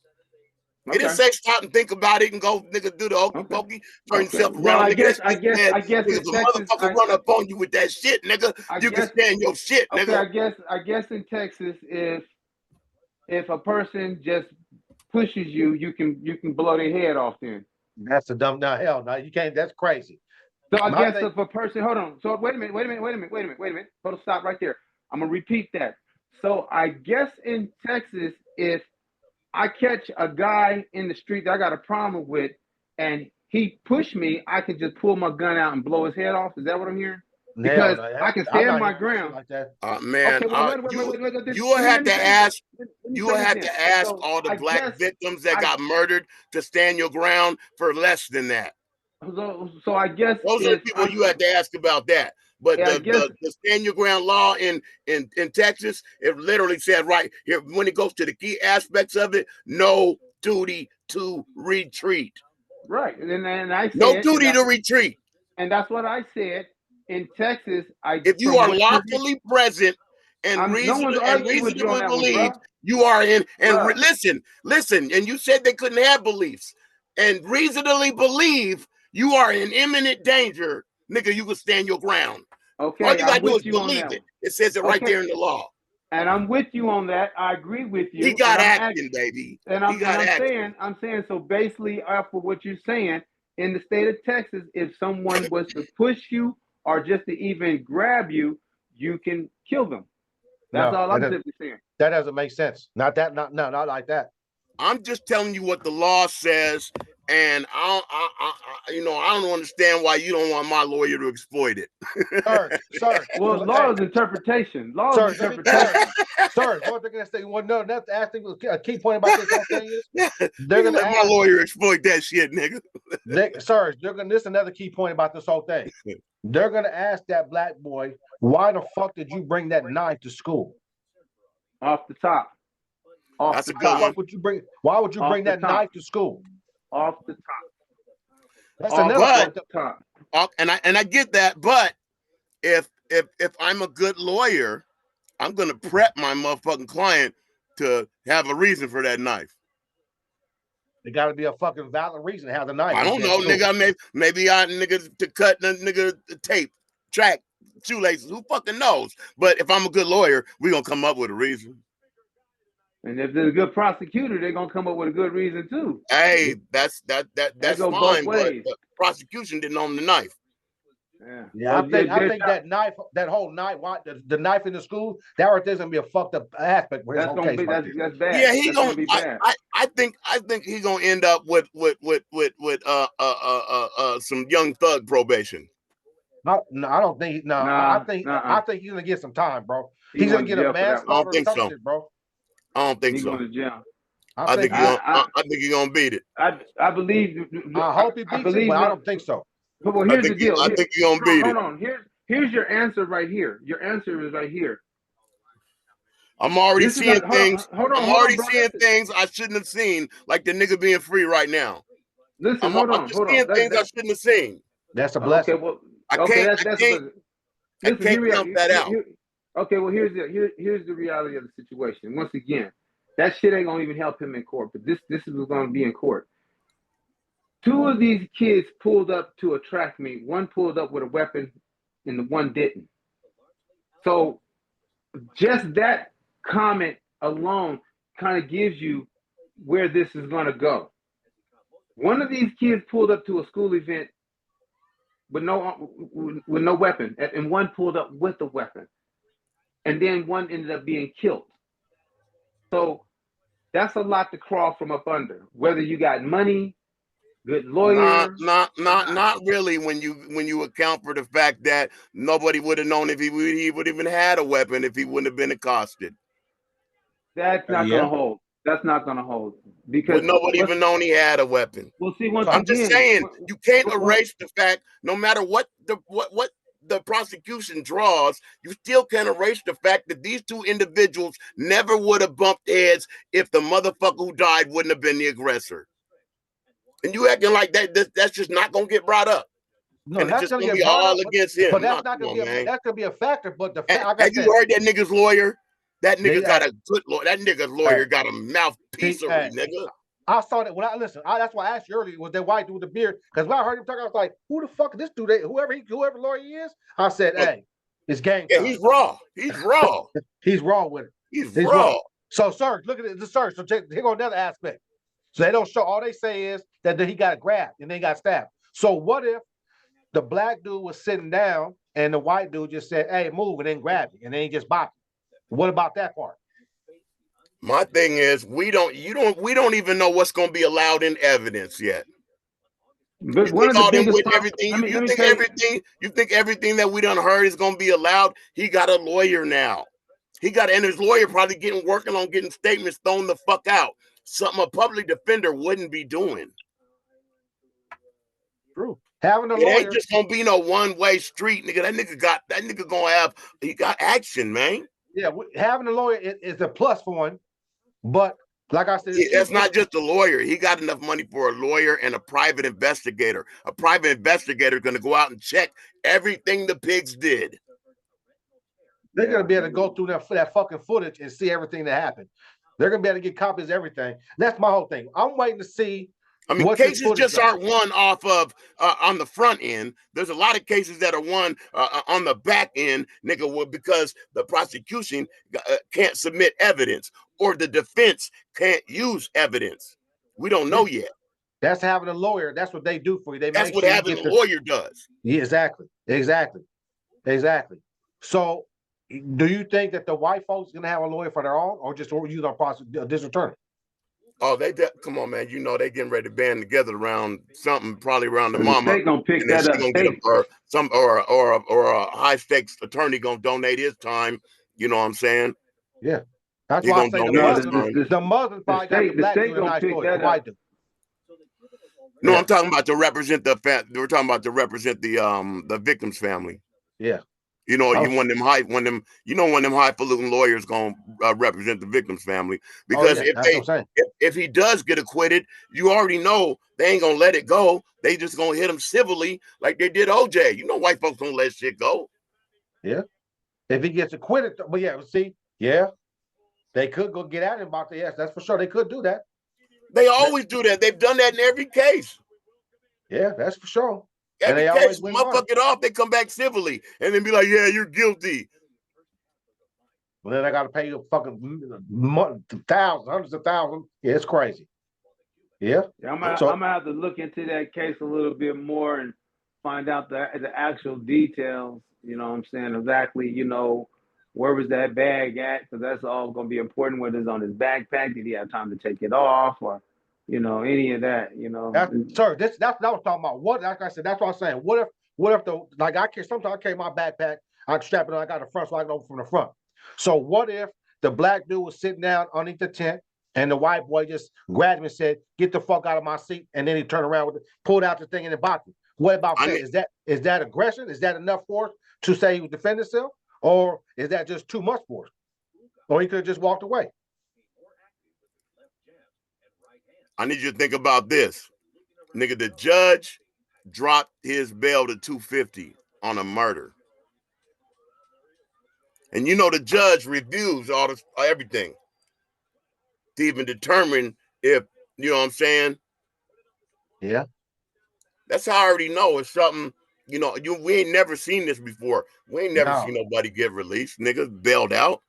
It didn't say stop and think about it and go, nigga, do the hokey pokey, turn yourself around, Well, I nigga. guess If in a Texas, motherfucker run up on you with that shit, nigga, you can stand your shit, nigga. Okay, I guess in Texas, if a person just pushes you, you can blow their head off. Then That's a dumb. Now, hell, no, you can't. That's crazy. so I guess if a person, hold on. So wait a minute. Hold on, stop right there. I'm gonna repeat that. So I guess in Texas, if I catch a guy in the street that I got a problem with, and he pushed me, I can just pull my gun out and blow his head off. Is that what I'm hearing? Because I can stand my ground. Like that. Man, wait. You will have to ask. Let You will have to ask all the black victims that got murdered to stand your ground for less than that. So I guess those are the people you have to ask about that. But the stand your ground law in Texas, it literally said right here when it goes to the key aspects of it, no duty to retreat. Right, and I said no duty to retreat. And that's what I said in Texas. If you are lawfully present and reasonably believe you are in, and listen, and you said they couldn't have beliefs, and reasonably believe you are in imminent danger, nigga, you can stand your ground. Okay, all you gotta do is believe it. It says it right there in the law. And I'm with you on that. I agree with you. He got action, baby. I'm saying, so basically, off of what you're saying, in the state of Texas, if someone was to push you or just to even grab you, you can kill them. That's all I'm simply saying. That doesn't make sense. Not like that. I'm just telling you what the law says, and I don't understand why you don't want my lawyer to exploit it. Sir. Well, law is interpretation. Sir, one thing I say, a key point about this whole thing is they're gonna let my lawyer exploit that shit, nigga. This is another key point about this whole thing. They're gonna ask that black boy, why the fuck did you bring that knife to school? Off the top. That's a good one. Why would you bring that knife to school? Off the top. That's another top. And I get that, but if I'm a good lawyer, I'm gonna prep my motherfucking client to have a reason for that knife. There got to be a fucking valid reason to have the knife. I don't know, nigga. Maybe I to cut the nigga tape, track, shoelaces. Who fucking knows? But if I'm a good lawyer, we gonna come up with a reason. And if there's a good prosecutor, they're gonna come up with a good reason too. Hey, that's fine. But the prosecution didn't own the knife. Yeah, I think that knife, that whole knife, the knife in the school, that right there's gonna be a fucked up aspect. That's gonna be that's bad. Yeah, he's gonna be bad. I think he's gonna end up with some young thug probation. No, I don't think. No, I think he's gonna get some time, bro. He's gonna get a manslaughter or some shit, bro. I don't think he's so. Going to jail. I think he's gonna beat it. I believe. I hope he beats it, but I don't think so. Well, here's the deal. I think he's gonna beat it. Hold on. Here's your answer right here. Your answer is right here. I'm already seeing things. I'm already seeing things I shouldn't have seen, like the nigga being free right now. Listen, I'm just seeing things I shouldn't have seen. That's a blessing. Okay, well, I can't count that out. Okay, well, here's the reality of the situation. Once again, that shit ain't gonna even help him in court. But this is what's gonna be in court. 2 of these kids pulled up to a track meet. One pulled up with a weapon, and the one didn't. So, just that comment alone kind of gives you where this is gonna go. One of these kids pulled up to a school event with no weapon, and one pulled up with a weapon. And then one ended up being killed. So that's a lot to crawl from up under. Whether you got money, good lawyer, not really. When you account for the fact that nobody would have known if he would even had a weapon if he wouldn't have been accosted. That's not gonna hold. That's not gonna hold because would nobody even known he had a weapon. We'll see. Once I'm again, just saying you can't erase the fact. No matter what the prosecution draws, you still can't erase the fact that these two individuals never would have bumped heads if the motherfucker who died wouldn't have been the aggressor. And you acting like that's just not gonna get brought up. No, and that's it's just gonna gonna get be brought all up, against him. But that's not gonna be that's gonna be a factor. But the fact, like I have said, you heard that nigga's lawyer? That nigga got hey, a good lawyer. That nigga's lawyer got a mouthpiecery, nigga. I saw that when I listened. That's why I asked you earlier, was that white dude with the beard? Because when I heard him talk, I was like, who the fuck is this dude? Whoever lawyer he is, I said, hey, it's gang time. Yeah, he's raw. He's raw. He's raw with it. He's raw. So, sir, look at the search. So here go another aspect. So they don't show. All they say is that he got grabbed and then he got stabbed. So what if the black dude was sitting down and the white dude just said, hey, move, and then grab you, and then he just bopped you? What about that part? My thing is, we don't even know what's going to be allowed in evidence yet. But one of the biggest you think everything that we done heard is going to be allowed? He got a lawyer now. And his lawyer probably working on getting statements thrown the fuck out. Something a public defender wouldn't be doing. True. Having a lawyer, it ain't just gonna be no one-way street, nigga. That nigga gonna he got action, man. Yeah, having a lawyer is a plus for him, but like I said, that's not just a lawyer. He got enough money for a lawyer and a private investigator. A private investigator is gonna go out and check everything the pigs did. They're gonna be able to go through that fucking footage and see everything that happened. They're gonna be able to get copies of everything. That's my whole thing. I'm waiting to see. I mean, cases just aren't won off of on the front end. There's a lot of cases that are won on the back end, nigga, because the prosecution can't submit evidence or the defense can't use evidence. We don't know yet. That's having a lawyer. That's what they do for you. That's what having a lawyer does. Yeah, exactly. So, do you think that the white folks gonna have a lawyer for their own, or just use our district attorney? Oh, come on, man! You know they getting ready to band together around something, probably around the mama. They gonna pick that up. Or a high stakes attorney gonna donate his time. You know what I'm saying? Yeah, that's why I say the Muslims probably got the black dude a nice lawyer, the white dude. No, I'm talking about to represent we're talking about to represent the victim's family. Yeah. You know, one of them highfalutin lawyers gonna represent the victim's family, because if he does get acquitted, you already know they ain't gonna let it go. They just gonna hit him civilly like they did OJ. You know, white folks don't let shit go. Yeah, if he gets acquitted, but they could go get at him about the that's for sure. They could do that. They always do that. They've done that in every case. Yeah, that's for sure. Every case, motherfucker it off, they come back civilly and then be like, yeah, you're guilty. Well, then I got to pay you fucking thousands, hundreds of thousands. Yeah, it's crazy. Yeah. I'm gonna have to look into that case a little bit more and find out the actual details. You know what I'm saying? Exactly, where was that bag at? Because that's all going to be important. Whether it's on his backpack, did he have time to take it off, or any of that, That's what I was talking about. Like I said, that's what I'm saying. What if sometimes I carry my backpack, I strap it on, I got the front so I can open from the front. So what if the black dude was sitting down underneath the tent and the white boy just grabbed him and said, get the fuck out of my seat, and then he turned around pulled out the thing and then boxed him? What about that? Is that aggression? Is that enough force to say he was defending himself? Or is that just too much force? Or he could have just walked away. I need you to think about this. Nigga, the judge dropped his bail to $250 on a murder. And the judge reviews everything to even determine if, you know what I'm saying? Yeah. That's how I already know it's something, we ain't never seen this before. We ain't never seen nobody get released. Niggas bailed out.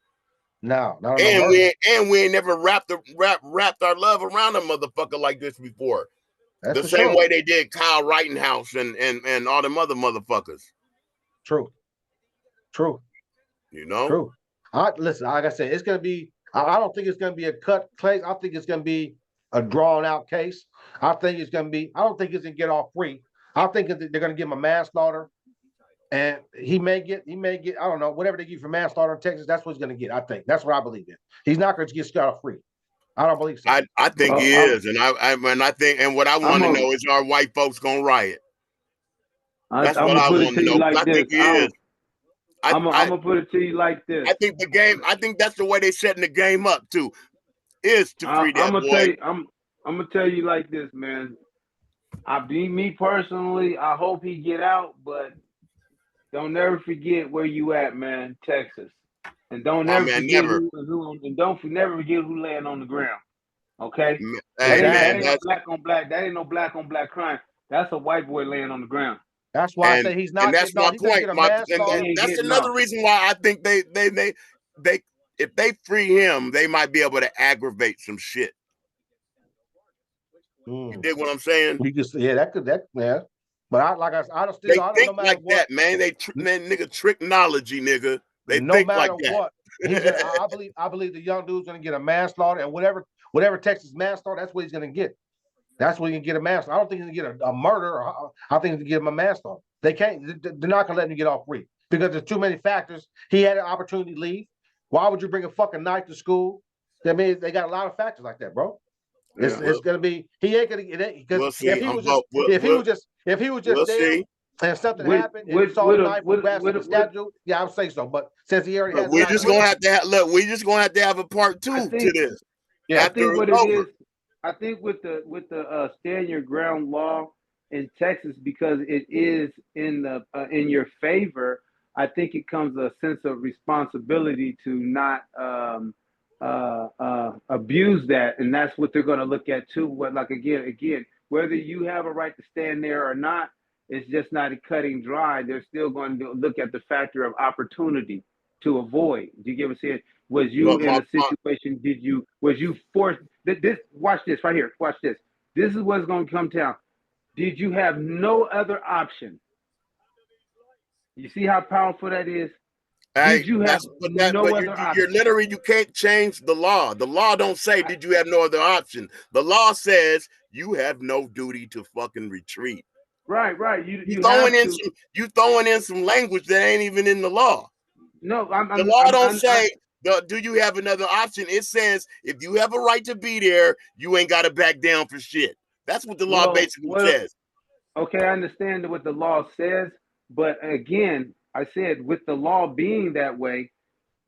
No, we ain't never wrapped our love around a motherfucker like this before. That's the same way they did Kyle Rittenhouse and all them other motherfuckers. True. True. Listen, like I said, it's gonna be I don't think it's going to be a cut case. I think it's going to be a drawn out case. I think it's going to be. I don't think it's going to get off free. I think they're going to give him a manslaughter, and he may get. I don't know, whatever they give for manslaughter in Texas. That's what he's going to get. I think that's what I believe in. He's not going to get scot free. I don't believe so. I think he is, and I think, and what I want to know is, are white folks going to riot? That's what I want to know. I think he is. I'm gonna put it to you like this. I think the game. I think that's the way they're setting the game up too. Is to free that boy. I'm gonna tell you like this, man. Me personally, I hope he get out, but don't never forget where you at, man. Texas, and don't never forget never forget who laying on the ground. Okay, hey, that ain't black on black. That ain't no black on black crime. That's a white boy laying on the ground. That's why I say he's not. And that's my point. That's another reason why I think they if they free him, they might be able to aggravate some shit. You dig what I'm saying? That could. But I don't think no matter like what, that, man. Nigga, tricknology, nigga. They no think matter like that. What. I believe the young dude's gonna get a manslaughter, and whatever Texas manslaughter, that's what he's gonna get. That's what he can get a manslaughter. I don't think he's gonna get a murder. I think he's gonna get him a manslaughter. They can't. They're not gonna let him get off free because there's too many factors. He had an opportunity to leave. Why would you bring a fucking knife to school? I mean, they got a lot of factors like that, bro. It's gonna be. He ain't gonna get it because if he was just there and something happened and he saw the knife and grabbed the statue, I would say so. But since he already has, we're just gonna have to have a part 2 to this. Yeah, I think what it is. I think with the stand your ground law in Texas, because it is in your favor, I think it comes a sense of responsibility to not abuse that, and that's what they're going to look at too. Again, whether you have a right to stand there or not, it's just not a cutting dry. They're still going to look at the factor of opportunity to avoid. Do you get what I'm saying? Was you in a situation? Was you forced? Watch this right here. Watch this. This is what's going to come down. Did you have no other option? You see how powerful that is? Did you have no other option? You can't change the law. The law don't say, did you have no other option? The law says you have no duty to fucking retreat. Right. You throwing in some language that ain't even in the law. No, the law don't say, do you have another option? It says, if you have a right to be there, you ain't got to back down for shit. That's what the law basically says. Okay, I understand what the law says, but again, I said with the law being that way,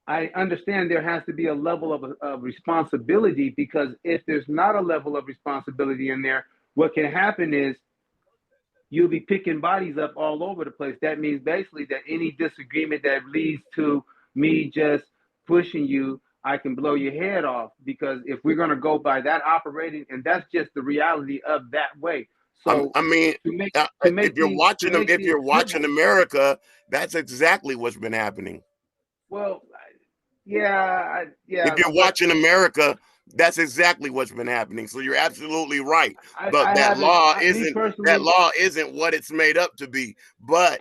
I understand there has to be a level of responsibility, because if there's not a level of responsibility in there, what can happen is you'll be picking bodies up all over the place. That means basically that any disagreement that leads to me just pushing you, I can blow your head off, because if we're going to go by that operating, and that's just the reality of that way. So I mean, if you're watching America, that's exactly what's been happening. Well, yeah. If you're watching America, that's exactly what's been happening. So you're absolutely right. But that law isn't what it's made up to be. But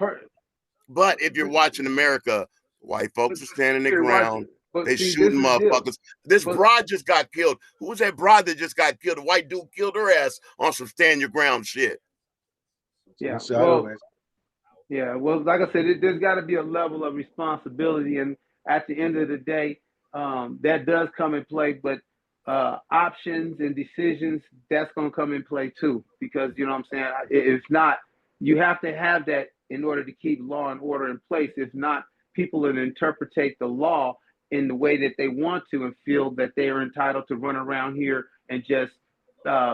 if you're watching America, white folks are standing their ground. They shooting motherfuckers. This broad just got killed. Who was that broad that just got killed? A white dude killed her ass on some stand your ground shit. Yeah. Well, like I said, there's got to be a level of responsibility, and at the end of the day, that does come in play. But options and decisions, that's going to come in play too, because you know what I'm saying. If not, you have to have that in order to keep law and order in place. If not, people will interpret the law in the way that they want to and feel that they are entitled to run around here and just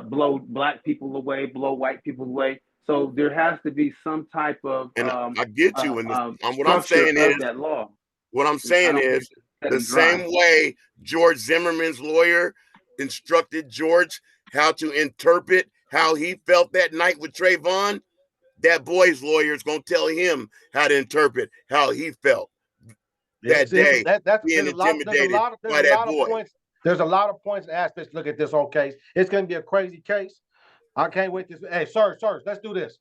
blow black people away, blow white people away. So there has to be some type of I get you. What I'm saying is that law. What I'm saying is the same way George Zimmerman's lawyer instructed George how to interpret how he felt that night with Trayvon, that boy's lawyer is going to tell him how to interpret how he felt that day. Being intimidated by that boy. There's a lot of points and aspects to look at this whole case. It's going to be a crazy case. I can't wait to. Hey, sir, let's do this.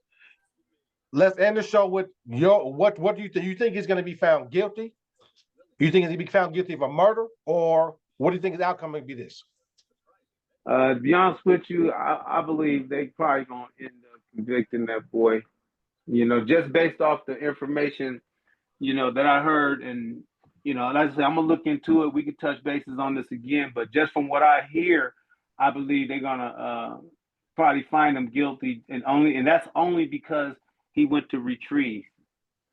Let's end the show with what do you think? You think he's going to be found guilty? You think he's going to be found guilty of a murder, or What do you think the outcome would be this? To be honest with you, I believe they probably gonna end up convicting that boy. You know, just based off the information, you know, that I heard, and you know, like I said, I'm gonna look into it. We could touch bases on this again, but just from what I hear, I believe they're gonna probably find him guilty, and that's only because he went to retrieve.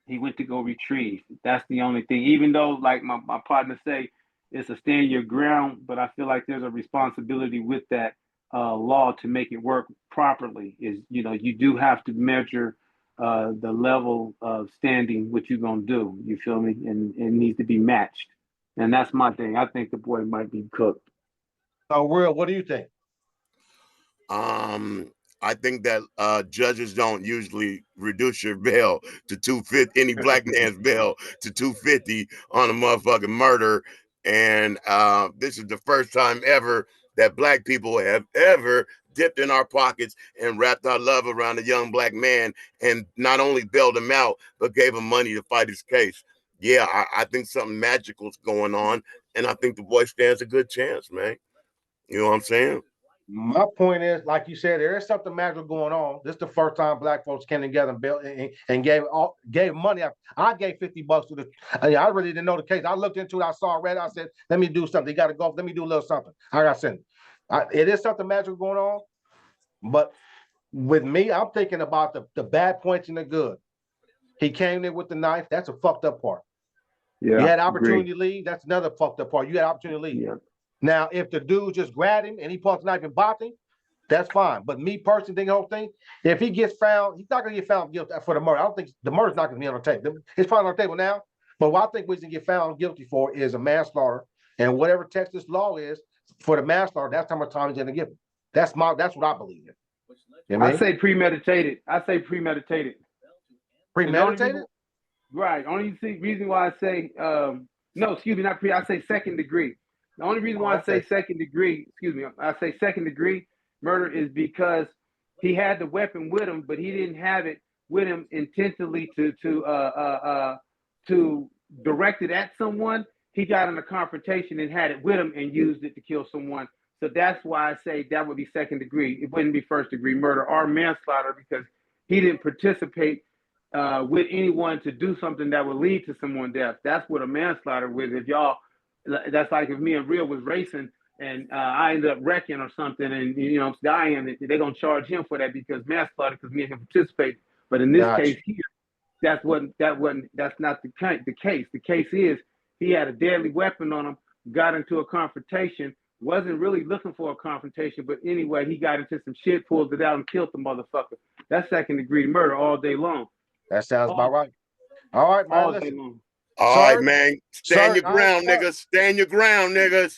He went to go retrieve. That's the only thing. Even though, like my partner say, it's a stand your ground, but I feel like there's a responsibility with that law to make it work properly. Is, you know, you do have to measure the level of standing, what you're gonna do. You feel me? And it needs to be matched. And that's my thing. I think the boy might be cooked. So, Will, what do you think? I think that judges don't usually reduce your bail to 250, any black man's bail to 250 on a motherfucking murder. And this is the first time ever that black people have ever dipped in our pockets and wrapped our love around a young black man and not only bailed him out, but gave him money to fight his case. Yeah, I think something magical's going on, and I think the boy stands a good chance, man. You know what I'm saying? My point is, like you said, there is something magical going on. This is the first time black folks came together and built and gave money. I gave $50 to the. I really didn't know the case. I looked into it. I saw it, read it. I said, "Let me do something. You got to go. Let me do a little something." I got sent. It is something magical going on, but with me, I'm thinking about the bad points and the good. He came in with the knife. That's a fucked up part. Yeah, you had opportunity agree. to leave. That's another fucked up part. You had opportunity to leave. Yeah. Now, if the dude just grabbed him and he pulled the knife and bopped him, that's fine. But me personally, think the whole thing, if he gets found, he's not going to get found guilty for the murder. I don't think the murder's not going to be on the table. It's probably on the table now. But what I think he's going to get found guilty for is a manslaughter. And whatever Texas law is for the manslaughter, that's how much time he's going to give him. That's what I believe in. You know what I mean? say premeditated. I say premeditated. Premeditated? Right. Only reason why I say no, excuse me, not pre. I say second degree. The only reason why I say second degree, excuse me, I say second degree murder is because he had the weapon with him, but he didn't have it with him intentionally to direct it at someone. He got in a confrontation and had it with him and used it to kill someone. So that's why I say that would be second degree. It wouldn't be first degree murder or manslaughter because he didn't participate with anyone to do something that would lead to someone's death. That's what a manslaughter with. If y'all, that's like if me and Real was racing and I ended up wrecking or something and, you know, dying, they're going to charge him for that because manslaughter because me and him participated. But in this case here, that's not the case. The case is he had a deadly weapon on him, got into a confrontation, wasn't really looking for a confrontation, but anyway, he got into some shit, pulled it out and killed the motherfucker. That's second degree murder all day long. That sounds about right. All right, man. Listen. All right, man. Stand your ground, niggas. Stand your ground, niggas.